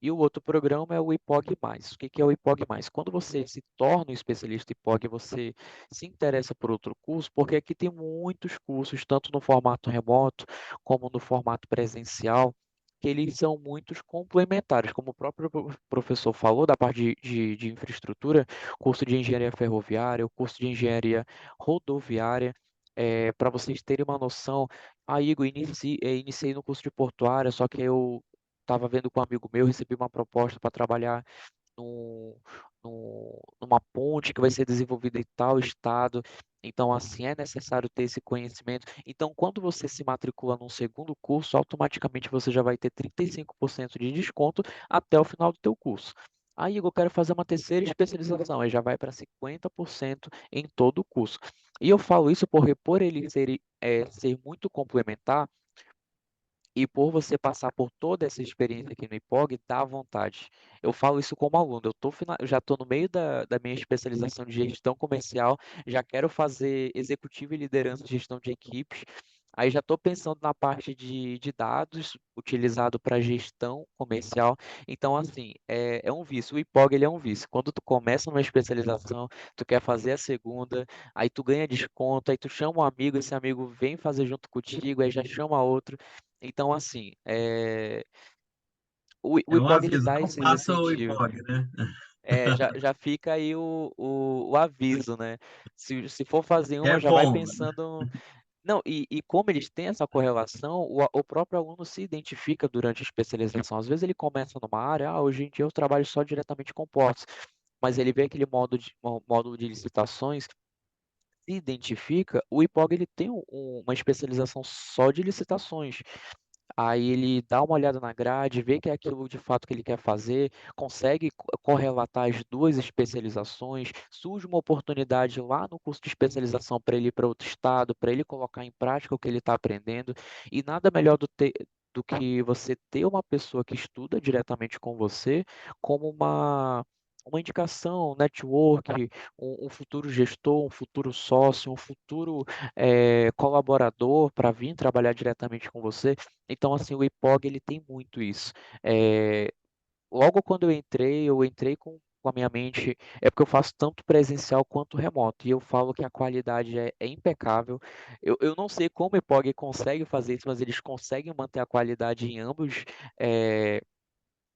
E o outro programa é o IPOG+. O que que é o IPOG+? Quando você se torna um especialista IPOG, você se interessa por outro curso, porque aqui tem muitos cursos, tanto no formato remoto como no formato presencial, que eles são muitos complementares, como o próprio professor falou, da parte de infraestrutura, curso de engenharia ferroviária, o curso de engenharia rodoviária, para vocês terem uma noção, Igor, iniciei no curso de portuária, só que eu estava vendo com um amigo meu, recebi uma proposta para trabalhar num, numa ponte que vai ser desenvolvida em tal estado. Então, assim, é necessário ter esse conhecimento. Então, quando você se matricula num segundo curso, automaticamente você já vai ter 35% de desconto até o final do teu curso. Aí, eu quero fazer uma terceira especialização, aí já vai para 50% em todo o curso. E eu falo isso porque, por ele ser muito complementar, e por você passar por toda essa experiência aqui no IPOG, dá vontade. Eu falo isso como aluno, eu já estou no meio da minha especialização de gestão comercial, já quero fazer executivo e liderança de gestão de equipes, aí já estou pensando na parte de dados utilizado para gestão comercial. Então, assim, é um vício. O IPOG ele é um vício. Quando tu começa numa especialização, tu quer fazer a segunda, aí tu ganha desconto, aí tu chama um amigo, esse amigo vem fazer junto contigo, aí já chama outro. Então, assim, o É um IPOG ele aviso, dá não esses faça o incentivos. IPOG, né? Já fica aí o aviso, né? Se for fazer É uma, já vai bom. pensando. Não, e como eles têm essa correlação, o próprio aluno se identifica durante a especialização. Às vezes ele começa numa área, hoje em dia eu trabalho só diretamente com portos, mas ele vê aquele módulo de licitações, se identifica, o IPOG ele tem uma especialização só de licitações. Aí ele dá uma olhada na grade, vê que é aquilo de fato que ele quer fazer, consegue correlatar as duas especializações, surge uma oportunidade lá no curso de especialização para ele ir para outro estado, para ele colocar em prática o que ele está aprendendo, e nada melhor do que você ter uma pessoa que estuda diretamente com você, como uma indicação, um network, um futuro gestor, um futuro sócio, um futuro colaborador para vir trabalhar diretamente com você. Então, assim, o IPOG ele tem muito isso. É, logo quando eu entrei com a minha mente, é porque eu faço tanto presencial quanto remoto, e eu falo que a qualidade é impecável. Eu não sei como o IPOG consegue fazer isso, mas eles conseguem manter a qualidade em ambos, é,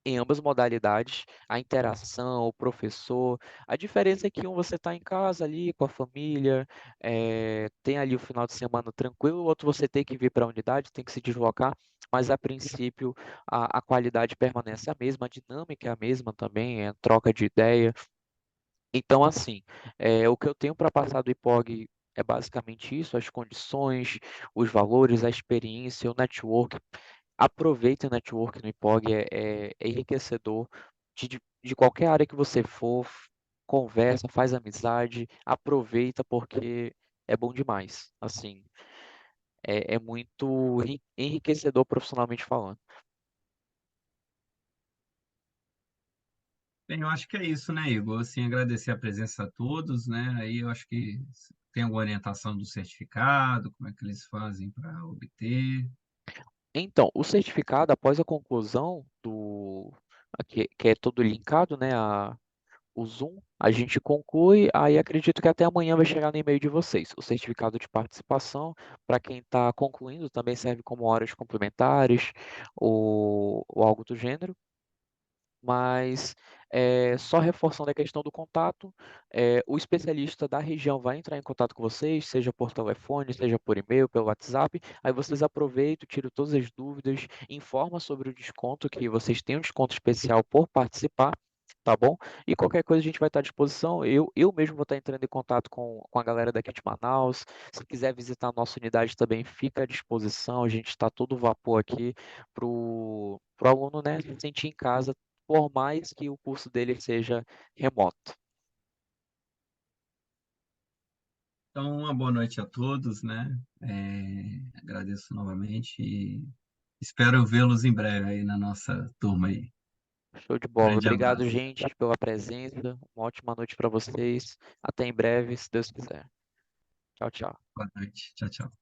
em ambas modalidades, a interação, o professor. A diferença é que um você está em casa ali com a família, tem ali o final de semana tranquilo, o outro você tem que vir para a unidade, tem que se deslocar, mas a princípio a qualidade permanece a mesma, a dinâmica é a mesma também, é troca de ideia. Então, assim, o que eu tenho para passar do IPOG é basicamente isso, as condições, os valores, a experiência, o network. Aproveite o network no IPOG, é enriquecedor. De qualquer área que você for, conversa, faz amizade, aproveita porque é bom demais. Assim, é muito enriquecedor profissionalmente falando. Bem, eu acho que é isso, né, Igor? Assim, agradecer a presença a todos, né? Aí eu acho que tem alguma orientação do certificado, como é que eles fazem para obter. Então, o certificado, após a conclusão que é todo linkado, né, o Zoom, a gente conclui, aí acredito que até amanhã vai chegar no e-mail de vocês. O certificado de participação, para quem está concluindo, também serve como horas complementares ou algo do gênero. Mas só reforçando a questão do contato, o especialista da região vai entrar em contato com vocês, seja por telefone, seja por e-mail, pelo WhatsApp. Aí vocês aproveitam, tiram todas as dúvidas, informa sobre o desconto, que vocês têm um desconto especial por participar, tá bom? E qualquer coisa a gente vai estar à disposição. Eu mesmo vou estar entrando em contato com a galera daqui de Manaus. Se quiser visitar a nossa unidade também, fica à disposição. A gente está todo vapor aqui para o aluno, né, se sentir em casa por mais que o curso dele seja remoto. Então, uma boa noite a todos, né? Agradeço novamente e espero vê-los em breve aí na nossa turma aí. Show de bola. Grande Obrigado, abraço. gente, pela presença. Uma ótima noite para vocês. Até em breve, se Deus quiser. Tchau, tchau. Boa noite. Tchau, tchau.